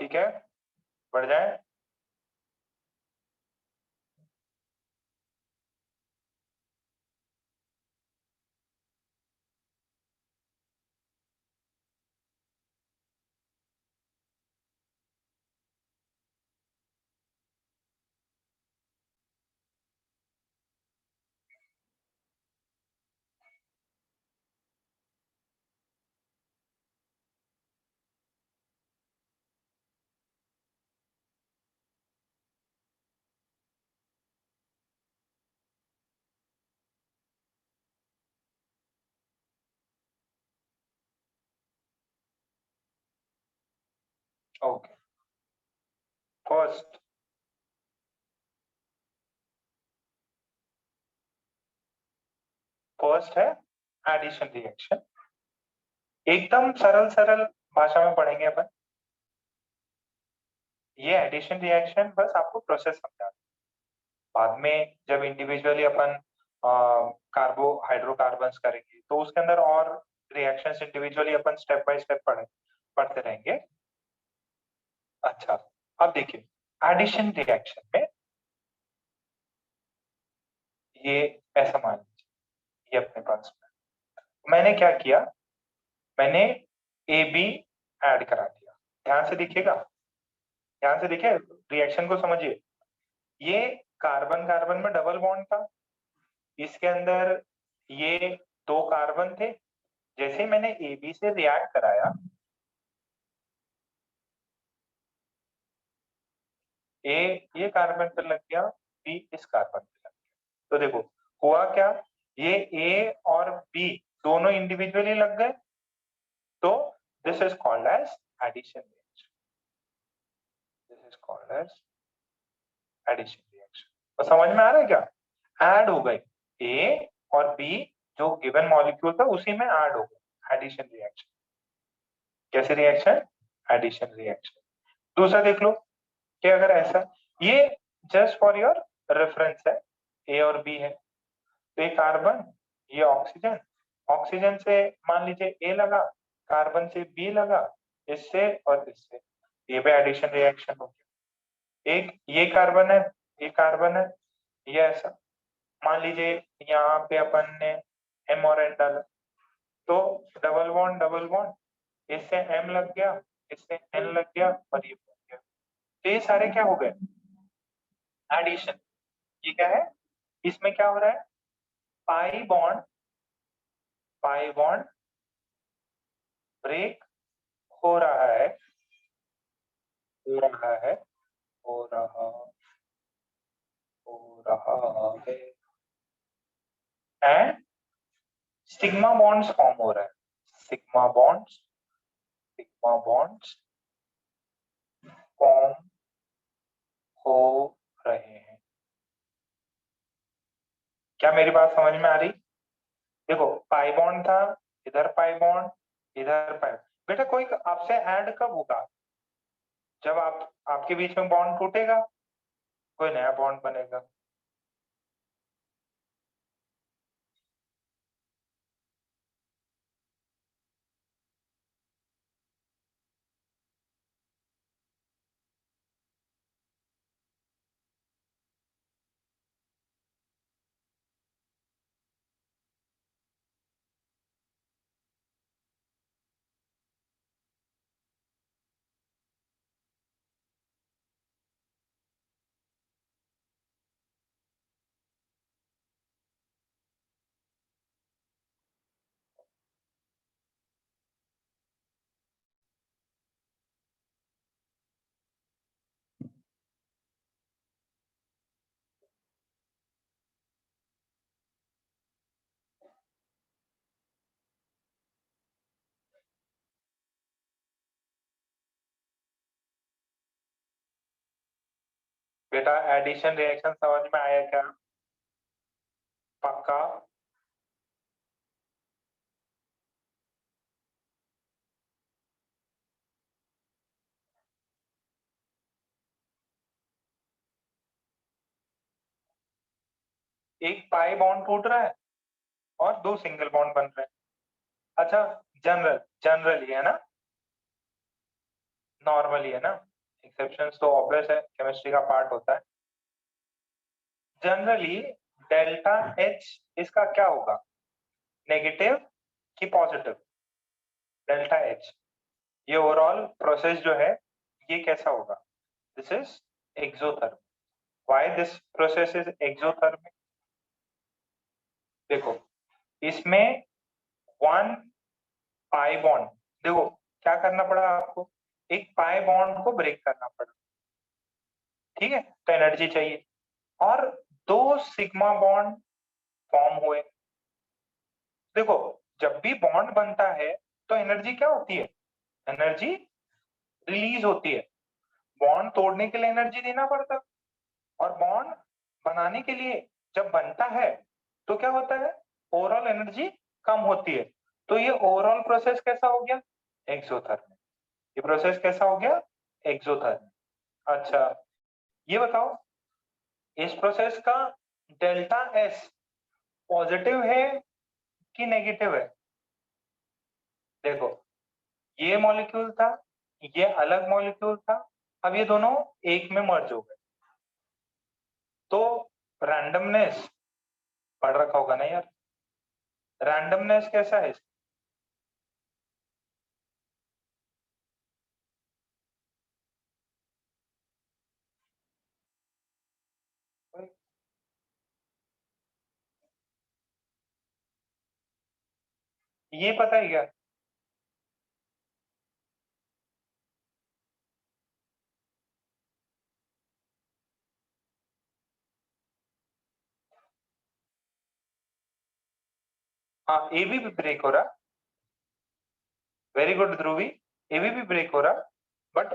A: ठीक है, बढ़ जाए। ओके, फर्स्ट फर्स्ट है एडिशन रिएक्शन। एकदम सरल सरल भाषा में पढ़ेंगे अपन। ये एडिशन रिएक्शन बस आपको प्रोसेस समझा, बाद में जब इंडिविजुअली अपन हाइड्रोकार्बन्स करेंगे तो उसके अंदर और reactions individually upon step by step पढ़ते रहेंगे। अच्छा, अब देखिए एडिशन रिएक्शन में ये ऐसा मान लीजिए, ये अपने पास में मैंने क्या किया, मैंने ए बी ऐड करा दिया। ध्यान से देखिएगा, ध्यान से देखिए, रिएक्शन को समझिए। ये कार्बन कार्बन में डबल बॉन्ड था, इसके अंदर ये दो कार्बन थे। जैसे ही मैंने ए बी से रिएक्ट कराया, ए ये कार्बन पे लग गया, बी इस कार्बन पे लग गया। तो देखो हुआ क्या, ये ए और बी दोनों इंडिविजुअली लग गए, तो this is called as addition reaction. This is called as addition reaction. तो समझ में आ रहा है क्या, ऐड हो गए ए और बी, जो गिवन मॉलिक्यूल था उसी में ऐड हो गए, एडिशन रिएक्शन। कैसे रिएक्शन, एडिशन रिएक्शन। दूसरा देख लो कि अगर ऐसा, ये जस्ट फॉर योर रेफरेंस है, ए और बी है, तो ये कार्बन, ये ऑक्सीजन, ऑक्सीजन से मान लीजिए ए लगा, कार्बन से बी लगा, इससे और इससे, ये भी एडिशन रिएक्शन हो गया। एक ये कार्बन है, ये कार्बन है, ये ऐसा, मान लीजिए यहाँ पे अपन ने एम और एन डाला, तो डबल बॉन्ड, इससे एम लग गया, इससे एन लग गया और ये बन गया। तो ये सारे क्या हो गए, एडिशन। ये क्या है, इसमें क्या हो रहा है, पाई बॉन्ड ब्रेक हो रहा है, हो रहा है, हो रहा हो रहा है, एंड सिग्मा बॉन्ड्स फॉर्म हो रहा है। Sigma bonds, sigma bonds form हो रहे हैं। क्या मेरी बात समझ में आ रही, देखो पाई बॉन्ड था, इधर पाई बॉन्ड, इधर पाई। बेटा कोई आपसे ऐड कब होगा, जब आपके बीच में बॉन्ड टूटेगा, कोई नया बॉन्ड बनेगा। बेटा एडिशन रिएक्शन समझ में आया क्या, पक्का। एक पाई बॉन्ड टूट रहा है और दो सिंगल बॉन्ड बन रहे हैं। अच्छा, जनरली है ना, नॉर्मली है ना, एक्सेप्शंस तो ऑब्वियस है, केमिस्ट्री का पार्ट होता है। जनरली डेल्टा एच इसका क्या होगा, नेगेटिव कि पॉजिटिव? डेल्टा एच, ये ओवरऑल प्रोसेस जो है ये कैसा होगा? This is exothermic. Why this process is exothermic? देखो इसमें वन पाई बॉन्ड, देखो क्या करना पड़ा आपको, एक पाई बॉन्ड को ब्रेक करना पड़ा, ठीक है, तो एनर्जी चाहिए, और दो सिग्मा बॉन्ड फॉर्म हुए। देखो जब भी बॉन्ड बनता है तो एनर्जी क्या होती है, एनर्जी रिलीज होती है। बॉन्ड तोड़ने के लिए एनर्जी देना पड़ता है, और बॉन्ड बनाने के लिए जब बनता है तो क्या होता है, ओवरऑल एनर्जी कम होती है। तो ये ओवरऑल प्रोसेस कैसा हो गया, एक्सोथर्मिक। ये प्रोसेस कैसा हो गया, एक्सोथर्मिक। अच्छा ये बताओ इस प्रोसेस का डेल्टा एस पॉजिटिव है कि नेगेटिव है? देखो ये मॉलिक्यूल था, ये अलग मॉलिक्यूल था, अब ये दोनों एक में मर्ज हो गए, तो रैंडमनेस पढ़ रखा होगा ना यार, रैंडमनेस कैसा है? ये पता है क्या? हाँ ए भी ब्रेक हो रहा, वेरी गुड ध्रुवी, ए भी ब्रेक हो रहा, बट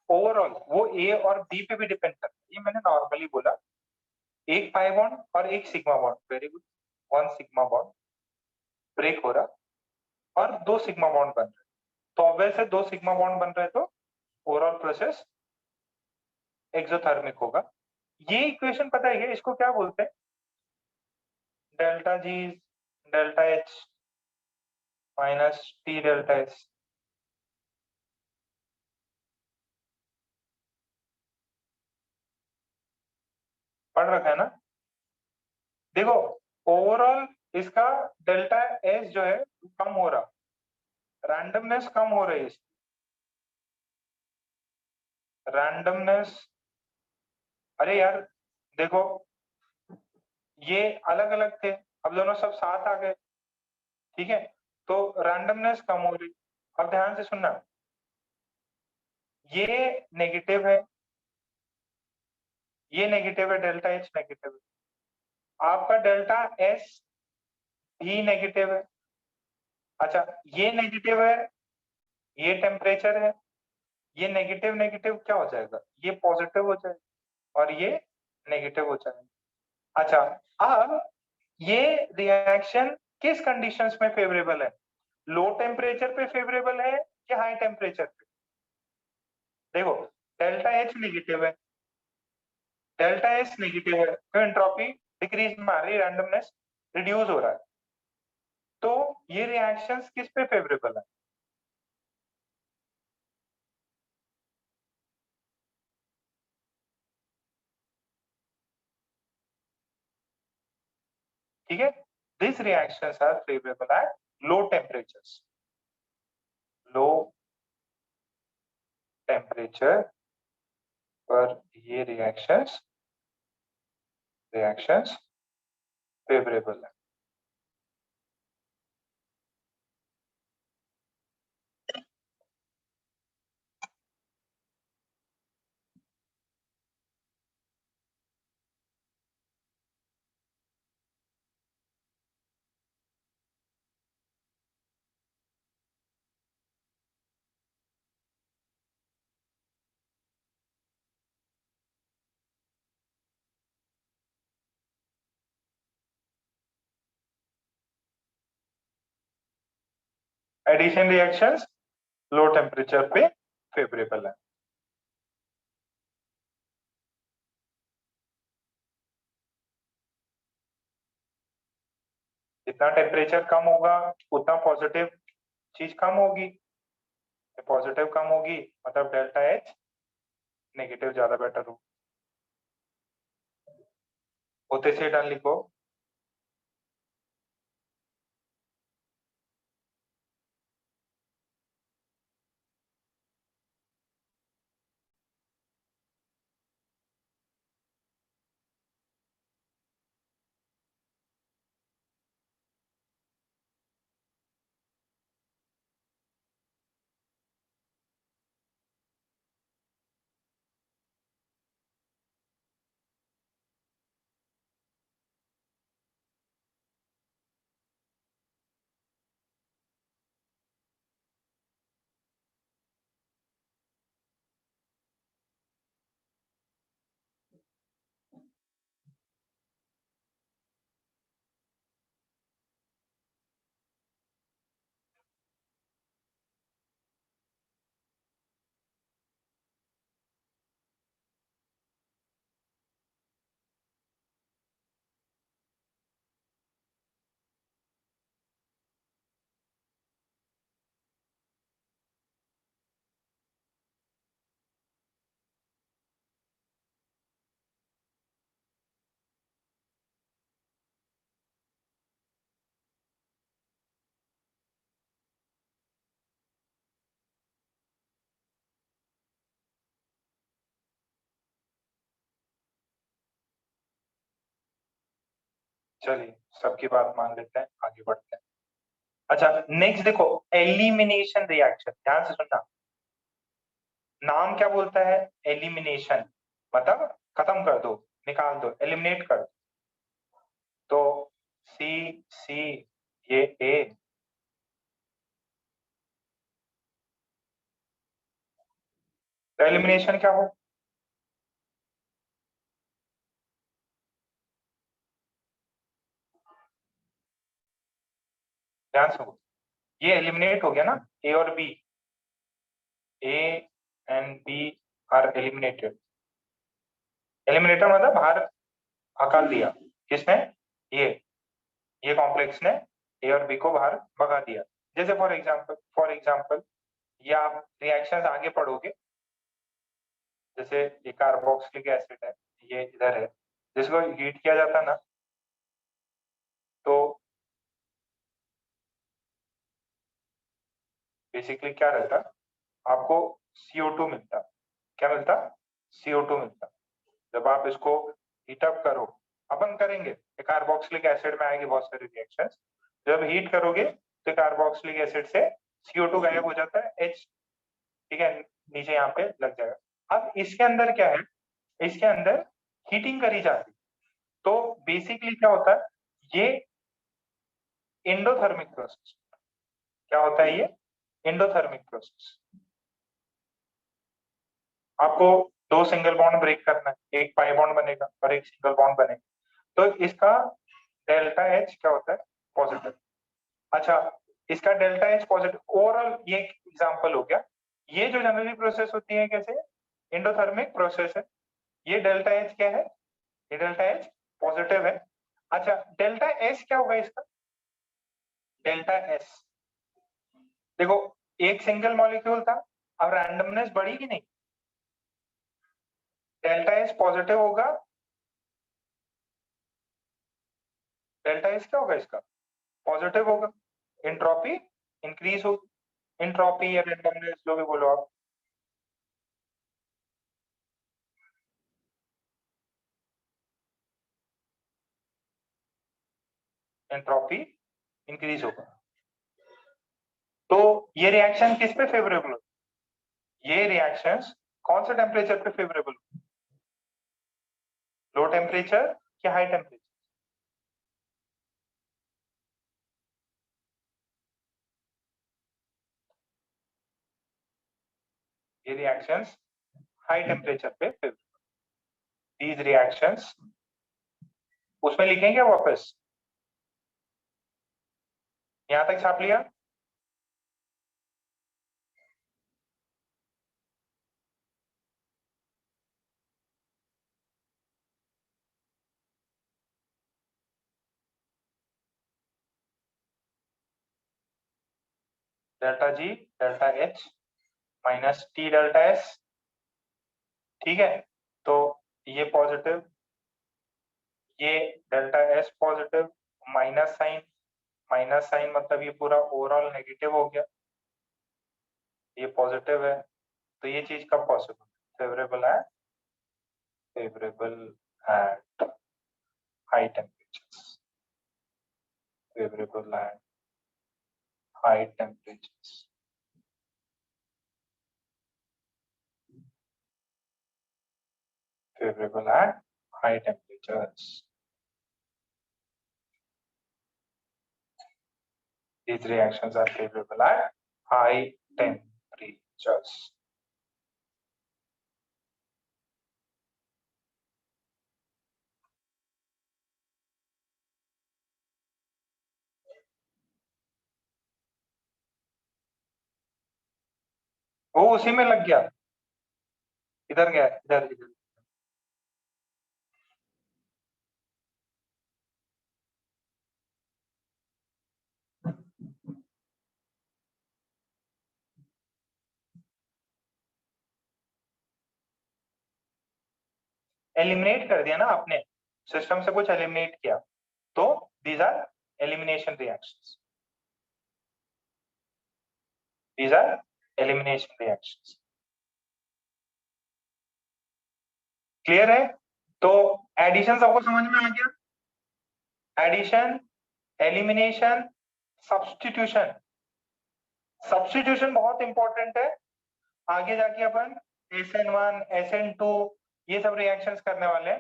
A: ओवरऑल वो ए और बी पे भी डिपेंड करता है, ये मैंने नॉर्मली बोला। एक पाई बॉन्ड और एक sigma bond, very good, one sigma bond break हो रहा और दो सिग्मा बॉन्ड बन रहे, तो ऑब्वियस है दो सिग्मा बॉन्ड बन रहे तो ओवरऑल प्रोसेस एक्सोथर्मिक होगा। ये इक्वेशन पता है क्या, इसको क्या बोलते हैं, delta G delta H minus T delta S. पढ़ रखा है ना? देखो ओवरऑल इसका डेल्टा एस जो है कम हो रहा, रैंडमनेस कम हो रही है, रैंडमनेस। अरे यार देखो ये अलग अलग थे, अब दोनों सब साथ आ गए, ठीक है, तो रैंडमनेस कम हो रही। अब ध्यान से सुनना, ये नेगेटिव है, ये नेगेटिव है, डेल्टा एच नेगेटिव है, आपका डेल्टा एस भी नेगेटिव है। अच्छा ये नेगेटिव है, ये टेम्परेचर है, ये नेगेटिव नेगेटिव क्या हो जाएगा, ये पॉजिटिव हो जाएगा और ये नेगेटिव हो जाएगा। अच्छा अब ये रिएक्शन किस कंडीशंस में फेवरेबल है, लो टेम्परेचर पे फेवरेबल है या हाई टेम्परेचर पे? देखो डेल्टा एच नेगेटिव है, डेल्टा एस नेगेटिव है, तो एंट्रोपी डिक्रीज में आ रही, रैंडमनेस रिड्यूस हो रहा है, तो ये रिएक्शंस किस पे फेवरेबल है? ठीक है, this reactions are favourable at low temperatures, low temperature पर ये रिएक्शंस रिएक्शंस फेवरेबल है। एडिशन रिएक्शंस लो टेम्परेचर पे फेवरेबल है। जितना टेम्परेचर कम होगा उतना पॉजिटिव चीज कम होगी, पॉजिटिव कम होगी मतलब डेल्टा एच नेगेटिव ज्यादा बेटर हो। होते से डन लिखो। चलिए सबकी बात मान लेते हैं, आगे बढ़ते हैं। अच्छा नेक्स्ट देखो, एलिमिनेशन रिएक्शन, ध्यान से सुनना। नाम क्या बोलता है? एलिमिनेशन, मतलब खत्म कर दो, निकाल दो, एलिमिनेट कर दो। तो सी सी ये ए, तो एलिमिनेशन क्या हो? ध्यान से सुनो। ये एलिमिनेट हो गया ना, ए और B, A and B are eliminated. Eliminator मतलब बाहर हका दिया, किसने? ये ये कॉम्प्लेक्स ने ए और बी को बाहर भगा दिया। जैसे फॉर एग्जांपल ये आप रिएक्शंस आगे पढ़ोगे। जैसे ये कार्बोक्सिलिक एसिड है, ये इधर है, जिसको हीट किया जाता ना, तो बेसिकली क्या रहता, आपको CO2 मिलता। क्या मिलता? CO2 मिलता। जब आप इसको हीट अप करो, अपन करेंगे, कार्बोक्सिलिक एसिड में आएगी बहुत सारी रिएक्शंस। जब हीट करोगे तो कार्बोक्सिलिक एसिड से CO2 गायब हो जाता है, H, ठीक है, नीचे यहाँ पे लग जाएगा। अब इसके अंदर क्या है, इसके अंदर हीटिंग करी जाती। तो बेसिकली क्या होता है, ये एंडोथर्मिक प्रोसेस। क्या होता है ये? Endothermic process. आपको दो सिंगल बॉन्ड ब्रेक करना है, एक पाई बॉन्ड बनेगा और एक सिंगल बॉन्ड बनेगा, तो इसका डेल्टा एच क्या होता है? पॉजिटिव। अच्छा, इसका डेल्टा एच पॉजिटिव, ओवरऑल ये एग्जांपल हो गया। ये जो जनरली प्रोसेस होती है कैसे? एंडोथर्मिक प्रोसेस है। ये डेल्टा एच क्या है? ये डेल्टा एच पॉजिटिव है। अच्छा, डेल्टा एस क्या होगा इसका? डेल्टा एस, देखो एक सिंगल मॉलिक्यूल था, अब रैंडमनेस बढ़ी कि नहीं? डेल्टा एस पॉजिटिव होगा, डेल्टा एस क्या होगा इसका? पॉजिटिव होगा। एंट्रोपी इंक्रीज होगी, एंट्रोपी या रैंडमनेस जो भी बोलो आप। एंट्रोपी इंक्रीज होगा। तो ये रिएक्शन किस पे फेवरेबल हो? ये रिएक्शंस कौन से टेम्परेचर पे फेवरेबल हो? लो टेम्परेचर या हाई टेम्परेचर? ये रिएक्शंस हाई टेम्परेचर पे फेवरेबल। दीज रिएक्शंस, उसमें लिखेंगे वापस, यहां तक छाप लिया। Delta G delta H minus T delta S ठीक है, तो ये पॉजिटिव, ये delta S positive, minus sign मतलब ये पूरा ओवरऑल नेगेटिव हो गया, ये पॉजिटिव है, तो ये चीज कब पॉसिबल, फेवरेबल है, favourable at high temperatures, favourable at high temperatures. Favorable at high temperatures. These reactions are favorable at high temperatures. वो उसी में लग गया, इधर गया, इधर इधर। एलिमिनेट कर दिया ना आपने, सिस्टम से कुछ एलिमिनेट किया, तो these are elimination reactions. These are elimination reactions. Clear है? तो एडिशन सबको समझ में आ गया, एडिशन, एलिमिनेशन, सब्स्टिट्यूशन। सब्स्टिट्यूशन बहुत इंपॉर्टेंट है, आगे जाके अपन SN1 SN2 ये सब रिएक्शंस करने वाले हैं।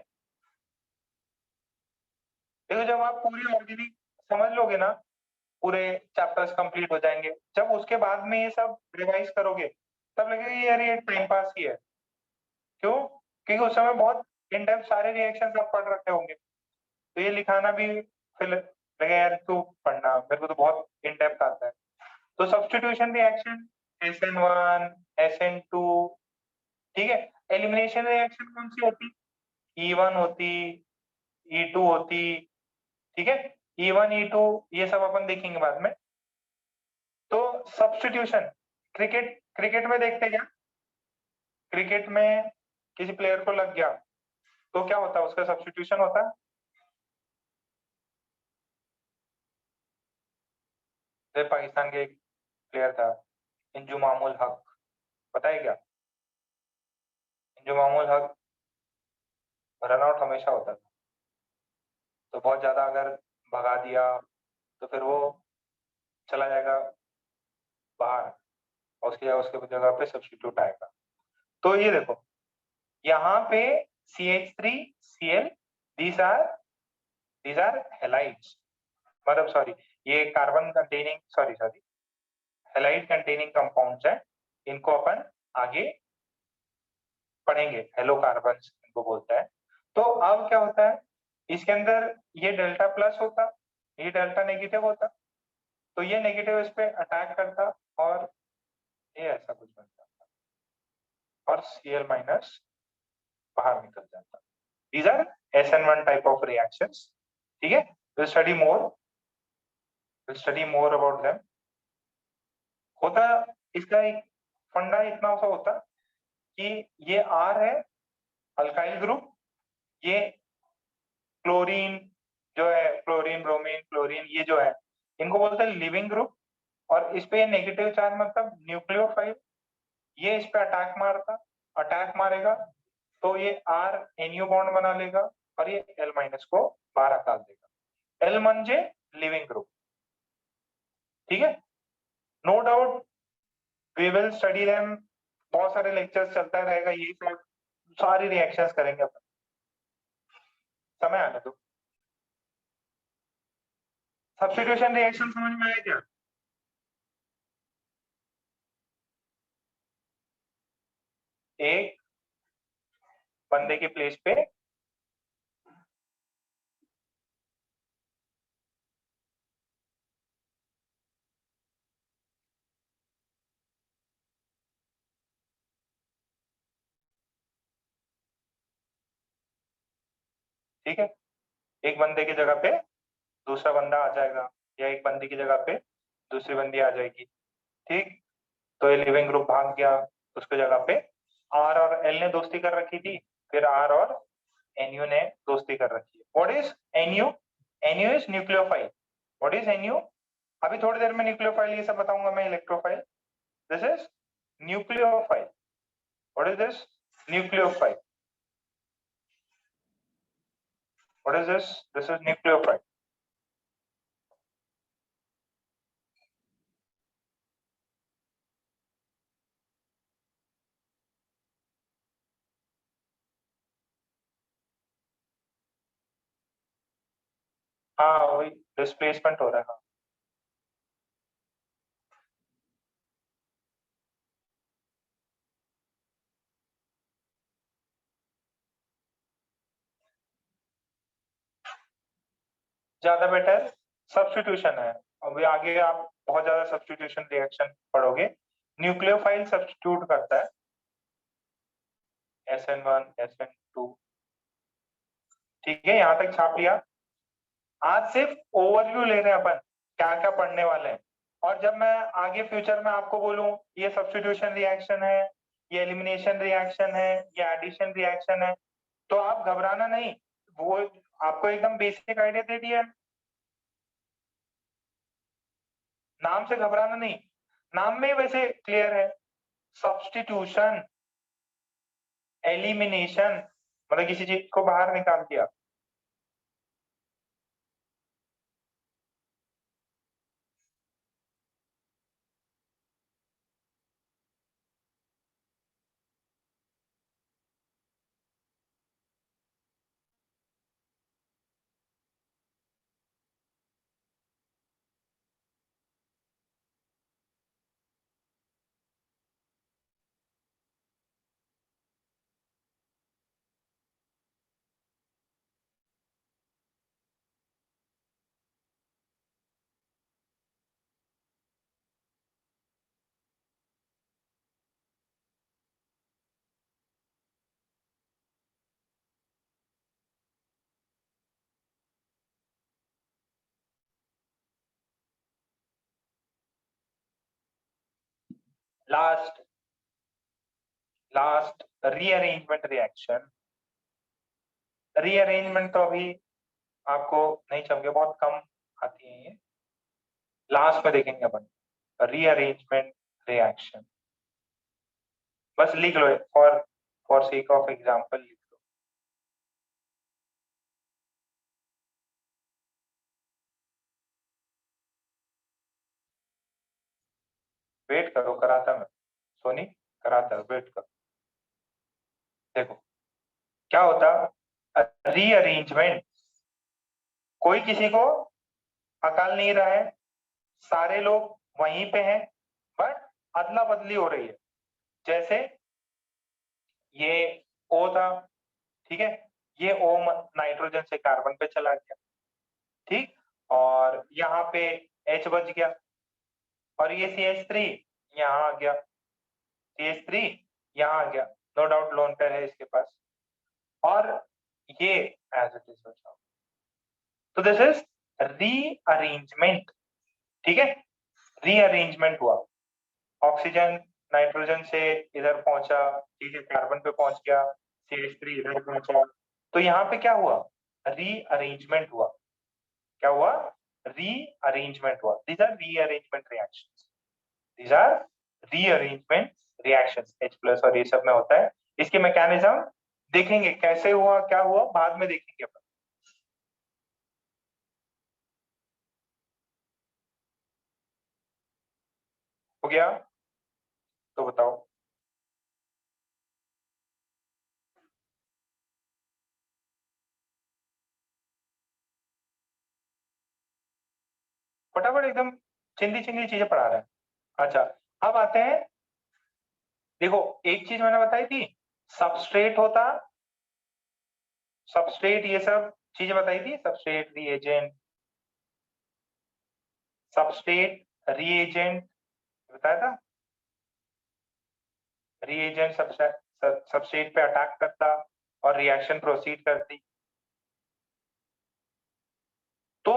A: देखो जब आप पूरी ऑर्गेनिक समझ लोगे ना, पूरे चैप्टर्स कंप्लीट हो जाएंगे, जब उसके बाद में ये सब रिवाइज करोगे तब लगेगा यार ये टाइम पास ही है। क्यों? क्योंकि उस समय बहुत इन डेप्थ सारे रिएक्शंस आप पढ़ रखे होंगे, तो ये लिखाना भी फिर लगे यार क्यों पढ़ना, मेरे को तो बहुत इन डेप्थ आता है। तो सब्स्टिट्यूशन रिएक्शन SN1 SN2, ठीक है। एलिमिनेशन रिएक्शन कौन सी होती, E1 होती, E2 होती, ठीक है। E1 E2 ये सब अपन देखेंगे बाद में। तो सब्स्टिट्यूशन, क्रिकेट क्रिकेट में देखते क्या, क्रिकेट में किसी प्लेयर को लग गया तो क्या होता है, उसका सब्स्टिट्यूशन होता है। जैसे पाकिस्तान के एक प्लेयर था इंजुमामुल हक, पता है क्या, इंजुमामुल हक रनआउट हमेशा होता था, तो बहुत ज्यादा अगर भगा दिया तो फिर वो चला जाएगा बाहर, और उसके जगह पे सब्स्टिट्यूट आएगा। तो ये देखो यहाँ पे CH3Cl, these are halides, मतलब सॉरी ये carbon containing sorry halide containing compounds है, इनको अपन आगे पढ़ेंगे, हेलो कार्बन इनको बोलता है। तो अब क्या होता है, इसके अंदर ये डेल्टा प्लस होता, ये डेल्टा नेगेटिव होता, तो ये नेगेटिव इस पे अटैक करता और ये ऐसा कुछ बन जाता और Cl माइनस बाहर निकल जाता। These are SN1 type of reactions, ठीक है। We'll study more about them। होता इसका एक फंडा इतना सा होता कि ये R है अल्काइल ग्रुप, ये क्लोरीन जो है, क्लोरीन ब्रोमीन क्लोरीन ये जो है इनको बोलते हैं लिविंग ग्रुप, और इस पे नेगेटिव चार्ज मतलब न्यूक्लियोफाइल, ये इस पे अटैक मारेगा तो ये R NU बॉन्ड बना लेगा और ये L माइनस को बाहर हटा देगा, L म्हणजे लिविंग ग्रुप, ठीक है। No doubt we will study them, बहुत सारे लेक्चर्स चलता रहेगा, यही सब सारी रिएक्शंस करेंगे अपन, समय आने दो। सब्स्टिट्यूशन रिएक्शन समझ में आया क्या? एक बंदे के प्लेस पे ठीक है, एक बंदे की जगह पे दूसरा बंदा आ जाएगा, या एक बंदे की जगह पे दूसरी बंदी आ जाएगी, ठीक। तो ये लिविंग ग्रुप भाग गया उसकी जगह पे आर और एल ने दोस्ती कर रखी थी, फिर आर और एनयू ने दोस्ती कर रखी है। What is NU? NU is nucleophile. What is NU? अभी थोड़ी देर में न्यूक्लियोफाइल ये सब बताऊंगा मैं, electrophile. This is nucleophile. What is this? Nucleophile. What is this? This is nucleophile. हाँ वही डिस्प्लेसमेंट हो रहा है। हाँ। ज्यादा बेटर सब्स्टिट्यूशन है। अभी आगे आप बहुत ज्यादा सब्स्टिट्यूशन रिएक्शन पढ़ोगे। न्यूक्लियोफाइल सब्स्टिट्यूट करता है SN1 SN2। ठीक है, यहाँ तक छाप लिया। आज सिर्फ ओवरव्यू ले रहे हैं अपन, क्या क्या पढ़ने वाले हैं। और जब मैं आगे फ्यूचर में आपको बोलूं ये सब्स्टिट्यूशन रिएक्शन है, ये एलिमिनेशन रिएक्शन है, ये एडिशन रिएक्शन है, तो आप घबराना नहीं। वो आपको एकदम बेसिक आइडिया दे दिया है। नाम से घबराना नहीं, नाम में वैसे क्लियर है। सब्स्टिट्यूशन, एलिमिनेशन मतलब किसी चीज को बाहर निकाल दिया। Last last rearrangement reaction. Rearrangement तो अभी आपको नहीं समझे, बहुत कम आती है ये, लास्ट में देखेंगे अपन। रीअरेंजमेंट रिएक्शन बस लिख लो, for for sake of example लिख लो। वेट करो, कराता मैं। सोनी कराता, वेट करो। देखो क्या होता, रीअरेंजमेंट, कोई किसी को अकाल नहीं रहा है, सारे लोग वहीं पे हैं, बट अदला बदली हो रही है। जैसे ये O था, ठीक है, ये O नाइट्रोजन से कार्बन पे चला गया, ठीक, और यहाँ पे H बच गया, और ये CH3 यहाँ आ गया, CH3 यहाँ आ गया, नो डाउट लोन पेयर है इसके पास, और ये एज इट इज बचा। तो दिस इज रीअरेंजमेंट। ठीक है, रीअरेंजमेंट हुआ, ऑक्सीजन नाइट्रोजन से इधर पहुंचा, ठीक है, कार्बन पे पहुंच गया, CH3 इधर पहुंचा, तो यहाँ पे क्या हुआ, रीअरेंजमेंट हुआ। क्या हुआ, रीअरेंजमेंट हुआ। These are rearrangement reactions, these are rearrangement reactions. H plus और ये सब में होता है। इसके मैकेनिज्म देखेंगे, कैसे हुआ क्या हुआ बाद में देखेंगे अपन। हो गया, तो बताओ। फटाफट एकदम चिंदी चिंदी चीजें पढ़ा रहे हैं। अच्छा, अब आते हैं, देखो एक चीज मैंने बताई थी, सबस्ट्रेट होता, सबस्ट्रेट ये सब चीजें बताई थी, सबस्ट्रेट रिएजेंट, सबस्ट्रेट रिएजेंट बताया था। रिएजेंट सबस्ट्रेट पे अटैक करता और रिएक्शन प्रोसीड करती। तो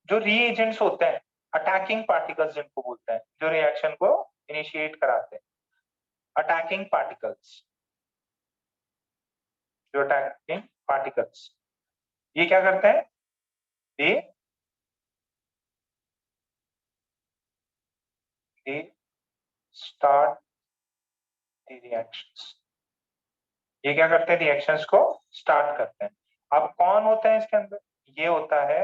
A: जो रिएजेंट्स होते हैं, अटैकिंग पार्टिकल्स जिनको बोलते हैं, जो रिएक्शन को इनिशिएट कराते हैं, अटैकिंग पार्टिकल्स, जो अटैकिंग पार्टिकल्स ये क्या करते हैं, they start the reactions, ये क्या करते हैं, रिएक्शंस को स्टार्ट करते हैं। अब कौन होते हैं इसके अंदर, ये होता है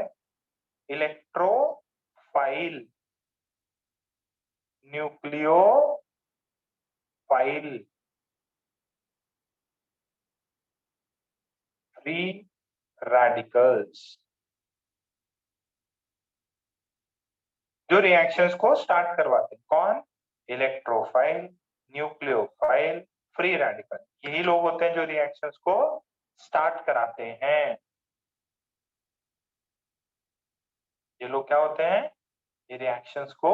A: इलेक्ट्रोफाइल, न्यूक्लियोफाइल, फ्री रेडिकल्स, जो रिएक्शंस को स्टार्ट करवाते हैं। कौन, इलेक्ट्रोफाइल, न्यूक्लियोफाइल, फ्री रेडिकल, यही लोग होते हैं जो रिएक्शंस को स्टार्ट कराते हैं। ये लोग क्या होते हैं, ये रिएक्शंस को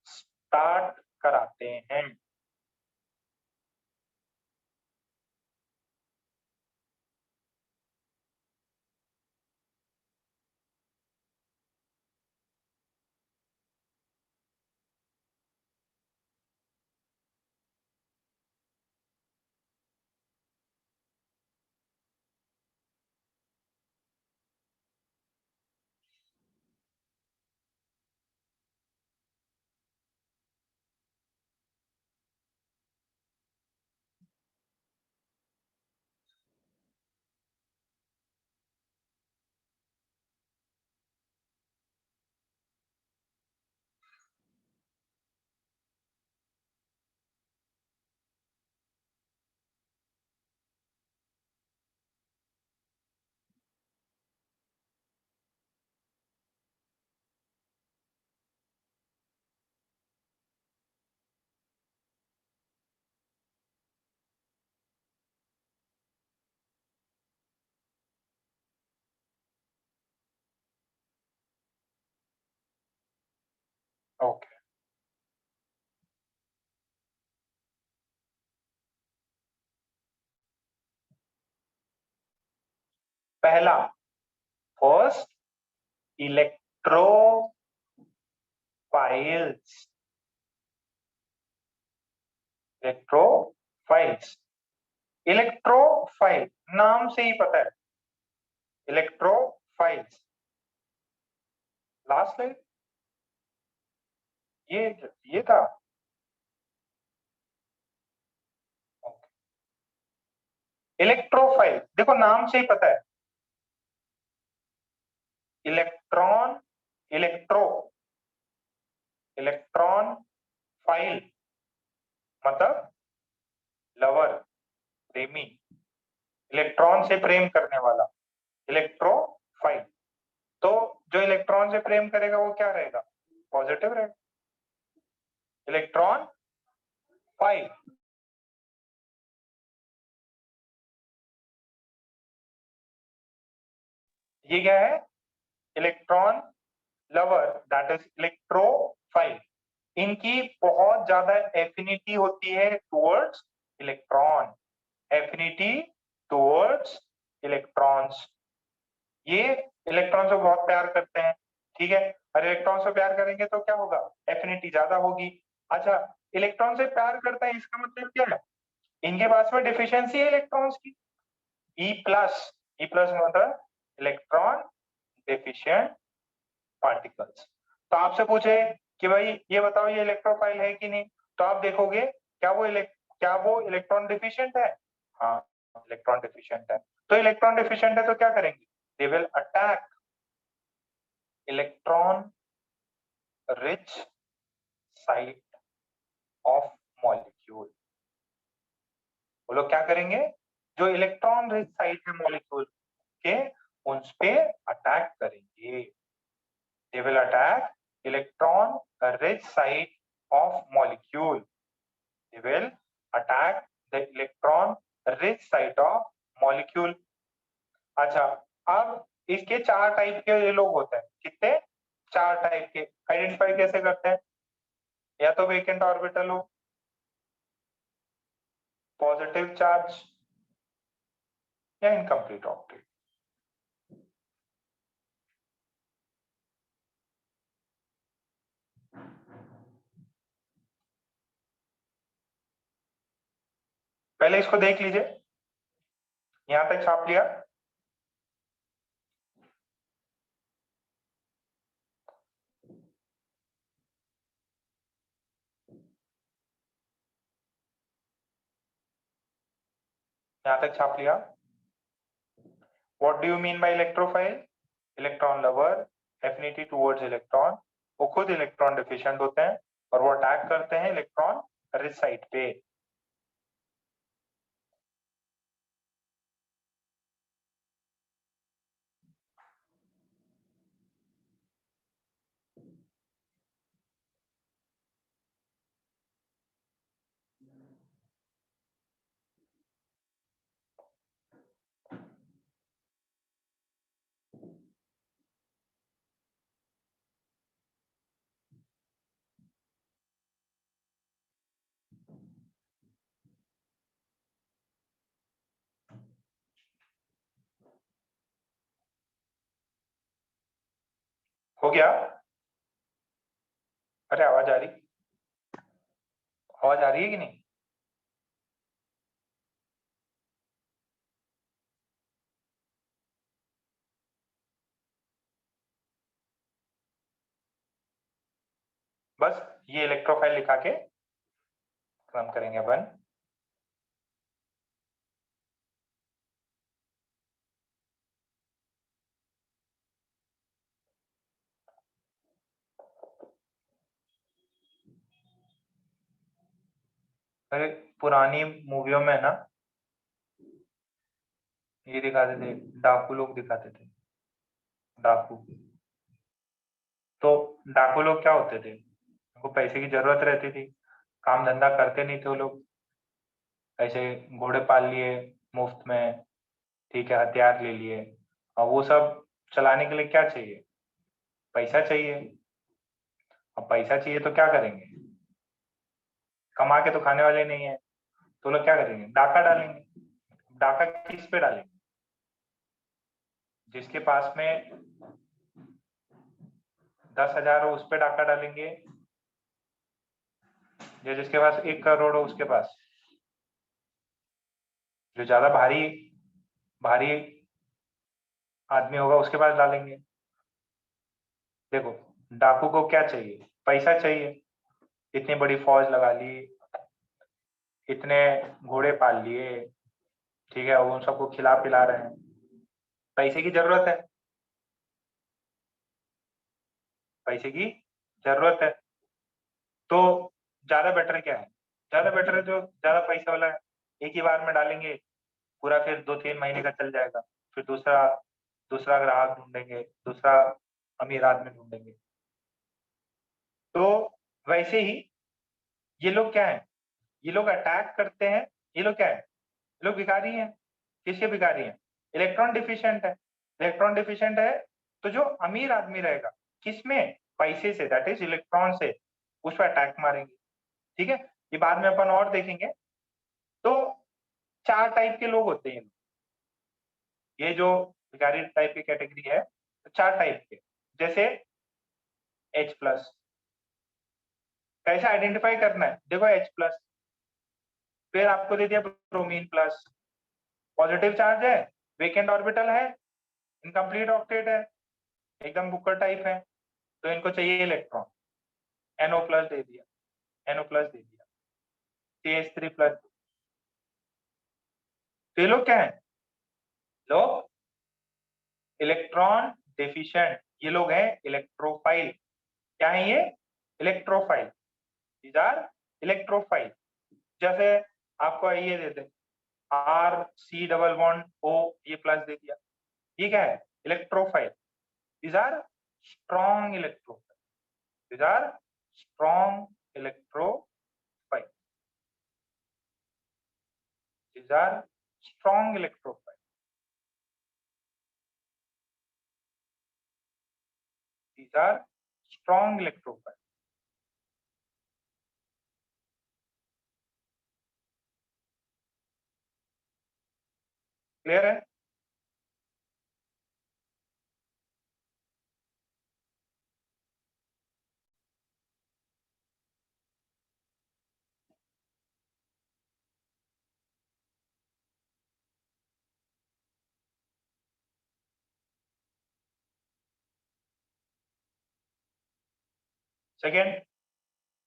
A: स्टार्ट कराते हैं। ओके, पहला, फर्स्ट इलेक्ट्रोफाइल्स, इलेक्ट्रोफाइल्स, इलेक्ट्रोफाइल नाम से ही पता है, इलेक्ट्रोफाइल्स। लास्ट लाइन ये था। इलेक्ट्रोफाइल देखो नाम से ही पता है, इलेक्ट्रॉन, इलेक्ट्रो, इलेक्ट्रॉन, फाइल मतलब लवर, प्रेमी, इलेक्ट्रॉन से प्रेम करने वाला, इलेक्ट्रोफाइल। तो जो इलेक्ट्रॉन से प्रेम करेगा वो क्या रहेगा, पॉजिटिव रहेगा, इलेक्ट्रॉन फाइल। ये क्या है, electron lover, that is electrophile. इनकी बहुत ज्यादा एफिनिटी होती है towards electron, affinity towards electrons. ये इलेक्ट्रॉन से बहुत प्यार करते हैं, ठीक है। और इलेक्ट्रॉन से प्यार करेंगे तो क्या होगा, एफिनिटी ज्यादा होगी। अच्छा, इलेक्ट्रॉन से प्यार करता है इसका मतलब क्या है, इनके पास में डिफिशियंसी है इलेक्ट्रॉन्स की, ई प्लस, ई प्लस मतलब इलेक्ट्रॉन डेफिशिएंट पार्टिकल्स। तो आपसे पूछे कि भाई ये बताओ ये इलेक्ट्रोफाइल है कि नहीं, तो आप देखोगे क्या वो इलेक्ट्रॉन डिफिशिएंट है, हाँ इलेक्ट्रॉन डिफिशिएंट है। तो इलेक्ट्रॉन डिफिशिएंट है तो क्या करेंगे, they will attack electron rich site of molecule. वो लोग क्या करेंगे, जो इलेक्ट्रॉन रिच साइट है मॉलिक्यूल के, उन पे अटैक करेंगे। They will attack electron rich site of molecule, they will attack the electron rich site of molecule. अच्छा, अब इसके चार टाइप के ये लोग होते हैं, कितने, चार टाइप के। आइडेंटिफाई कैसे करते हैं, या तो वेकेंट ऑर्बिटल हो, पॉजिटिव चार्ज, या इनकम्प्लीट ऑर्बिटल। पहले इसको देख लीजिए, यहां तक छाप लिया। यहां तक छाप लिया। What do you mean by electrophile? Electron lover, affinity towards electron, वो खुद इलेक्ट्रॉन डिफिशिएंट होते हैं और वो अटैक करते हैं इलेक्ट्रॉन रिच साइड पे। हो गया? अरे आवाज आ रही, आवाज आ रही है कि नहीं? बस ये इलेक्ट्रोफाइल लिखा के खत्म करेंगे अपन। अरे पुरानी मूवियों में ना ये दिखाते थे, डाकू लोग दिखाते थे, डाकू। तो डाकू लोग क्या होते थे, उनको पैसे की जरूरत रहती थी, काम धंधा करते नहीं थे वो लोग, ऐसे घोड़े पाल लिए मुफ्त में, ठीक है, हथियार ले लिए, और वो सब चलाने के लिए क्या चाहिए? पैसा चाहिए। अब पैसा चाहिए तो क्या करेंगे? कमा के तो खाने वाले नहीं है, तो लोग क्या करेंगे? डाका डालेंगे। डाका किस पे डालेंगे? जिसके पास में 10,000 हो उस पे डाका डालेंगे, या जिसके पास 1 करोड़ हो उसके पास? जो ज्यादा भारी भारी आदमी होगा उसके पास डालेंगे। देखो, डाकू को क्या चाहिए? पैसा चाहिए। इतनी बड़ी फौज लगा ली, इतने घोड़े पाल लिए, ठीक है, वो उन सबको खिला पिला रहे हैं, पैसे की जरूरत है, पैसे की जरूरत है। तो ज्यादा बेटर क्या है? ज्यादा बेटर है जो ज्यादा पैसा वाला है, एक ही बार में डालेंगे, पूरा फिर 2-3 महीने का चल जाएगा, फिर दूसरा दूसरा ग्राहक ढूंढेंगे, दूसरा अमीर आदमी ढूंढेंगे। तो वैसे ही ये लोग क्या है, ये लोग अटैक करते हैं। ये लोग क्या है? ये लोग भिखारी हैं। किसके भिखारी हैं? इलेक्ट्रॉन डिफिशिएंट है। इलेक्ट्रॉन डिफिशिएंट है तो जो अमीर आदमी रहेगा, किसमें? पैसे से, दैट इज इलेक्ट्रॉन से, उस पर अटैक मारेंगे। ठीक है, ये बाद में अपन और देखेंगे। तो 4 टाइप के लोग होते हैं ये जो भिखारी टाइप की कैटेगरी है, तो 4 टाइप के। जैसे H+, कैसे आइडेंटिफाई करना है? देखो H+, फिर आपको दे दिया ब्रोमीन प्लस, पॉजिटिव चार्ज है, वेकेंट ऑर्बिटल है, इनकम्प्लीट ऑक्टेट है, एकदम बुक्कर टाइप है, तो इनको चाहिए इलेक्ट्रॉन, NO+ दे दिया, NO+ दे दिया, CH3+। तो ये लोग क्या है? लोग इलेक्ट्रॉन डेफिशिएंट, ये लोग हैं इलेक्ट्रोफाइल। क्या है ये? इलेक्ट्रोफाइल। These are electrophile. जैसे आपको ये दे दे RC डबल बॉन्ड O, ये प्लस दे दिया, ये क्या है? Electrophile. These are strong electrophile, these are strong electrophile, these are strong electrophile, these are strong electrophile. Clear है? सेकेंड।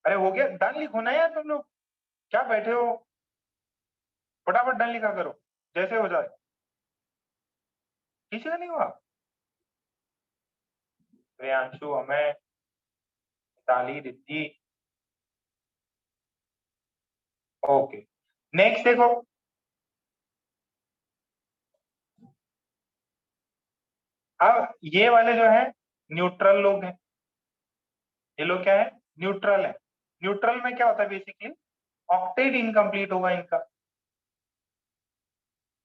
A: अरे हो गया, डन लिखो ना यार, तुम लोग क्या बैठे हो, फटाफट डन लिखा करो जैसे हो जाए। किसी का नहीं हुआ? प्रियांशु, हमें, ताली, रिद्धि, ओके। नेक्स्ट देखो, अब ये वाले जो है न्यूट्रल लोग हैं। ये लोग क्या है? न्यूट्रल है। न्यूट्रल में क्या होता है बेसिकली? ऑक्टेट इनकम्प्लीट होगा इनका।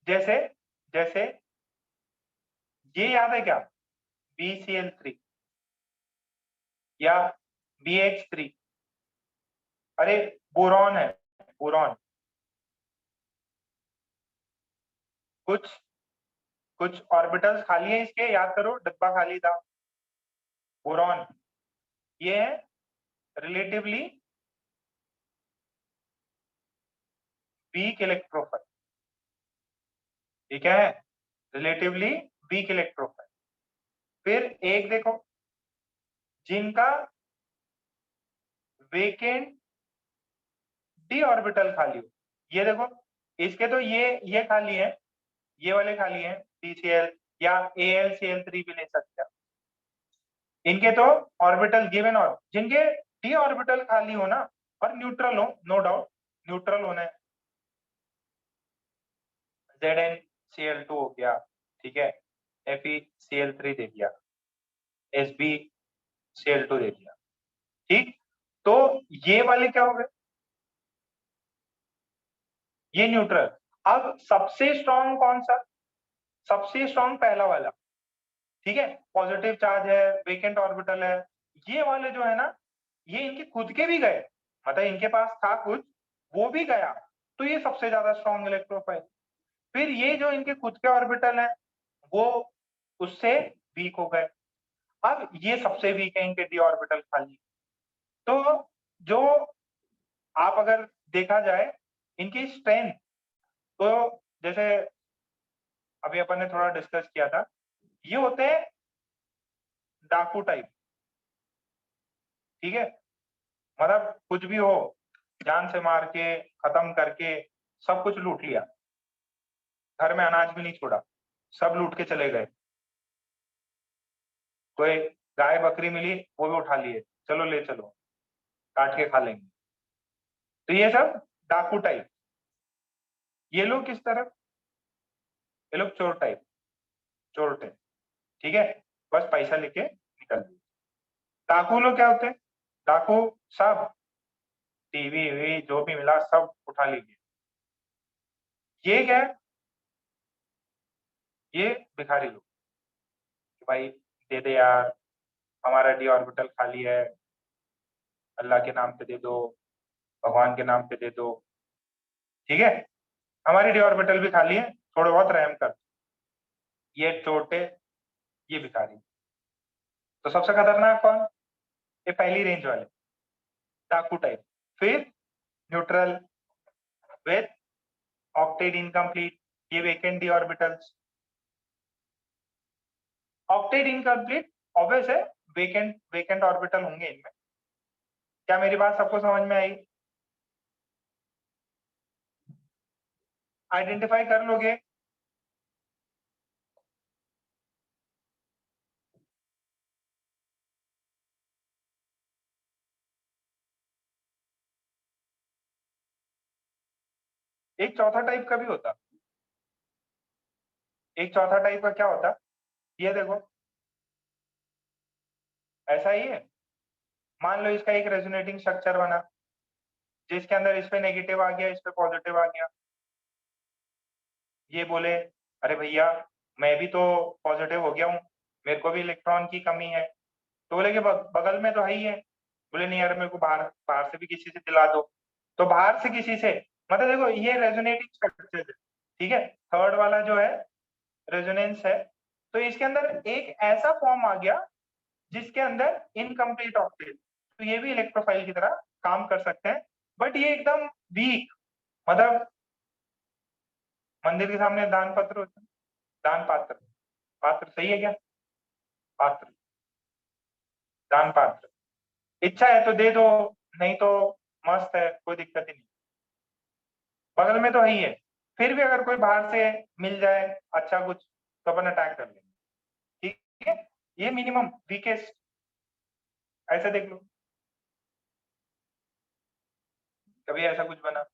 A: जैसे जैसे ये याद है क्या? BCl3 या BH3। अरे बोरॉन है, बोरॉन। कुछ कुछ ऑर्बिटल्स खाली है इसके, याद करो, डब्बा खाली था। बोरॉन ये है रिलेटिवली वीक इलेक्ट्रोफाइल। ठीक है, रिलेटिवली वीक इलेक्ट्रोफाइल। फिर एक देखो, जिनका वेकेंट डी ऑर्बिटल खाली हो। ये देखो, इसके तो ये खाली है, ये वाले खाली हैं, BCl या AlCl3 भी ले सकते हैं। इनके तो ऑर्बिटल गिवन, और जिनके डी ऑर्बिटल खाली हो ना और न्यूट्रल हो, नो डाउट न्यूट्रल होना है। ZnCl2 हो गया, ठीक है, FeCl3 दे दिया, SbCl2 दे दिया। ठीक, तो ये वाले क्या हो गए? ये न्यूट्रल। अब सबसे स्ट्रॉन्ग कौन सा? सबसे स्ट्रॉन्ग पहला वाला। ठीक है, पॉजिटिव चार्ज है, वेकेंट ऑर्बिटल है। ये वाले जो है ना, ये इनके खुद के भी गए, मतलब इनके पास था कुछ, वो भी गया, तो ये सबसे ज्यादा स्ट्रॉन्ग इलेक्ट्रोफाइल। फिर ये जो इनके खुद के ऑर्बिटल है, वो उससे वीक हो गए। अब ये सबसे वीक है, इनके डी ऑर्बिटल खाली। तो जो आप अगर देखा जाए इनकी स्ट्रेंथ, तो जैसे अभी अपन ने थोड़ा डिस्कस किया था, ये होते हैं डाकू टाइप। ठीक है, मतलब कुछ भी हो, जान से मार के, खत्म करके, सब कुछ लूट लिया, घर में अनाज भी नहीं छोड़ा, सब लूट के चले गए। कोई गाय बकरी मिली, वो भी उठा लिए, चलो ले चलो, काट के खा लेंगे। तो ये सब डाकू टाइप। ये लोग किस तरफ? ये लोग चोर टाइप, चोर टाइप। ठीक है, बस पैसा लेके निकल। डाकू लोग क्या होते हैं? डाकू सब टीवी वी जो भी मिला सब उठा लीजिए। ये क्या है? ये भिखारी लोग, कि भाई दे दे यार, हमारा डी ऑर्बिटल खाली है, अल्लाह के नाम पे दे दो, भगवान के नाम पे दे दो। ठीक है, हमारी डी ऑर्बिटल भी खाली है, थोड़ा बहुत रहम कर। ये छोटे, ये भिखारी। तो सबसे खतरनाक कौन? ये पहली रेंज वाले, डाकू टाइप। फिर न्यूट्रल विथ ऑक्टेट इनकम्प्लीट, ये vacant D orbitals. Octet incomplete obvious है, वेकेंट वेकेंट ऑर्बिटल होंगे इनमें। क्या मेरी बात सबको समझ में आई? आइडेंटिफाई कर लोगे? एक चौथा टाइप का भी होता। एक चौथा टाइप का क्या होता? ये देखो, ऐसा ही है। मान लो इसका एक रेजोनेटिंग स्ट्रक्चर बना, जिसके अंदर इस पे नेगेटिव आ गया, इस पे पॉजिटिव आ गया। ये बोले, अरे भैया मैं भी तो पॉजिटिव हो गया हूँ, मेरे को भी इलेक्ट्रॉन की कमी है। तो बोले कि बगल में तो है ही है। बोले नहीं यार, मेरे को बाहर बाहर से भी किसी से दिला दो। तो बाहर से किसी से, मतलब देखो ये रेजोनेटिंग स्ट्रक्चर है। ठीक है, थर्ड वाला जो है रेजोनेंस है। तो इसके अंदर एक ऐसा फॉर्म आ गया जिसके अंदर इनकम्प्लीट ऑक्टेट, तो ये भी इलेक्ट्रोफाइल की तरह काम कर सकते हैं, बट ये एकदम वीक। मतलब मंदिर के सामने दान पत्र होता है, दान पात्र, पात्र सही है क्या? पात्र, दान पात्र। इच्छा है तो दे दो, नहीं तो मस्त है, कोई दिक्कत ही नहीं, बगल में तो है ही है। फिर भी अगर कोई बाहर से मिल जाए अच्छा कुछ तो अपन अटैक कर लेंगे, ठीक है। ये मिनिमम वीकेस्ट, ऐसे देख लो, कभी ऐसा कुछ बना,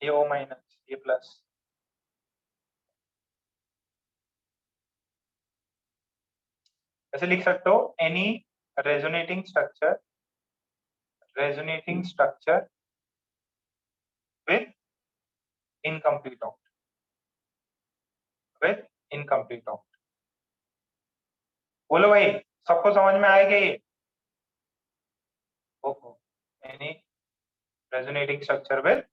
A: ये ओ माइनस ये प्लस, ऐसे लिख सकते हो, any resonating structure, resonating structure with incomplete out, with incomplete out. बोलो भाई, सबको समझ में आएगा ये? ओहो, any resonating structure with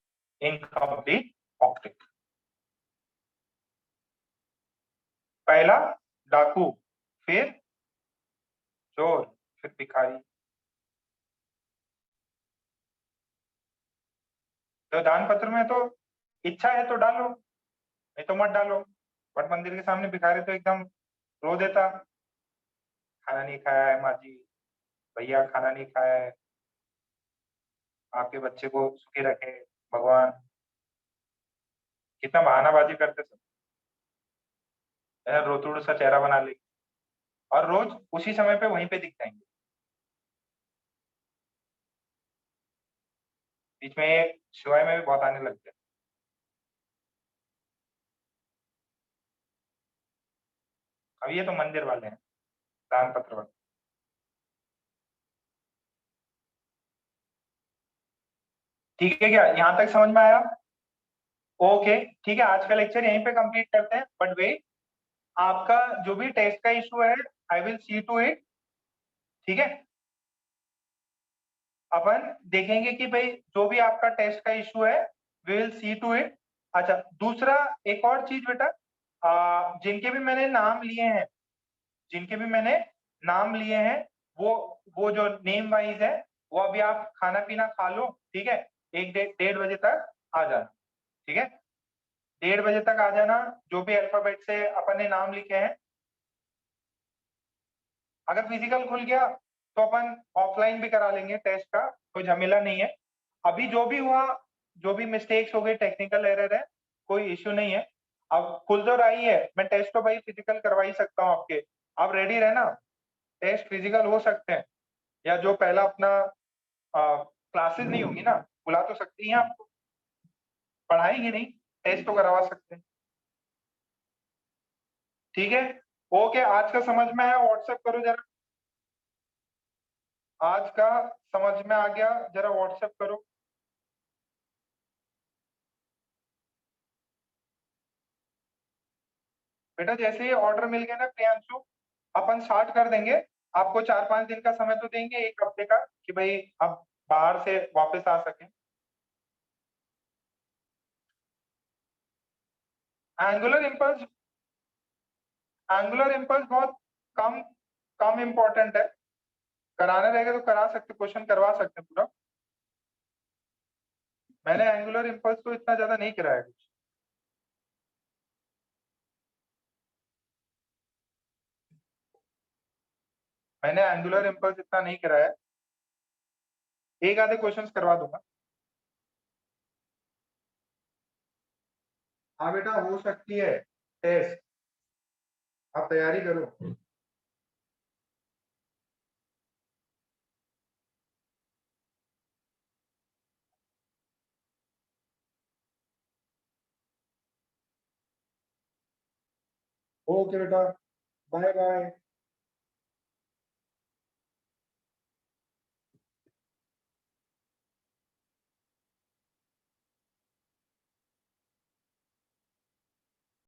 A: incomplete octet. पहला डाकू, फिर चोर, फिर भिखारी। तो दान पत्र में तो इच्छा है तो डालो, नहीं तो मत डालो। बट मंदिर के सामने भिखारी तो एकदम रो देता, खाना नहीं खाया है माँ जी, भैया खाना नहीं खाया है, आपके बच्चे को सुखी रखे भगवान। कितना बहानाबाजी करते सब, रोतुड़ सा चेहरा बना ले, और रोज उसी समय पे वहीं पे दिख जाएंगे। बीच में ये शिवाय में भी बहुत आने लगते हैं। अब ये तो मंदिर वाले हैं, दान पत्र वाले। ठीक है, क्या यहाँ तक समझ में आया? ओके, ठीक है, आज का लेक्चर यहीं पे कंप्लीट करते हैं, बट वेट, आपका जो भी टेस्ट का इशू है, I will see to it, ठीक है। अपन देखेंगे कि भाई जो भी आपका टेस्ट का इशू है, we will see to it. अच्छा, दूसरा एक और चीज बेटा, जिनके भी मैंने नाम लिए हैं, जिनके भी मैंने नाम लिए हैं, वो जो नेम वाइज है, वो अभी आप खाना पीना खा लो, ठीक है। 1 डेढ़ बजे तक आ जाना, ठीक है। 1:30 बजे तक आ जाना, जो भी अल्फाबेट से अपन ने नाम लिखे हैं। अगर फिजिकल खुल गया तो अपन ऑफलाइन भी करा लेंगे टेस्ट का, कोई झमेला नहीं है। अभी जो भी हुआ, जो भी मिस्टेक्स हो गई, टेक्निकल एरर है, कोई इश्यू नहीं है। अब खुल तो रही है, मैं टेस्ट तो भाई फिजिकल करवा ही सकता हूँ आपके, आप रेडी रहना। टेस्ट फिजिकल हो सकते हैं, या जो पहला अपना क्लासेस नहीं होंगी ना, बुला तो सकती हैं आपको, पढ़ाएंगे नहीं, टेस्ट तो करवा सकते हैं, ठीक है। ओके, आज का समझ में आया? व्हाट्सएप करो जरा, आज का समझ में आ गया, जरा व्हाट्सएप करो। बेटा जैसे ही ऑर्डर मिल गया ना प्रियांशु, अपन स्टार्ट कर देंगे। आपको 4-5 दिन का समय तो देंगे, 1 हफ्ते का, कि भाई आप बाहर से वापस आ सकें। एंगुलर इम्पल्स, एंगुलर इम्पल्स बहुत कम कम इम्पोर्टेंट है। कराना रहेगा तो करा सकते, क्वेश्चन करवा सकते पूरा। मैंने एंगुलर इम्पल्स तो इतना ज्यादा नहीं कराया कुछ। मैंने एंगुलर इम्पल्स इतना नहीं कराया, एक आधे क्वेश्चन करवा दूंगा। हाँ बेटा, हो सकती है टेस्ट, आप तैयारी करो। ओके बेटा, बाय बाय।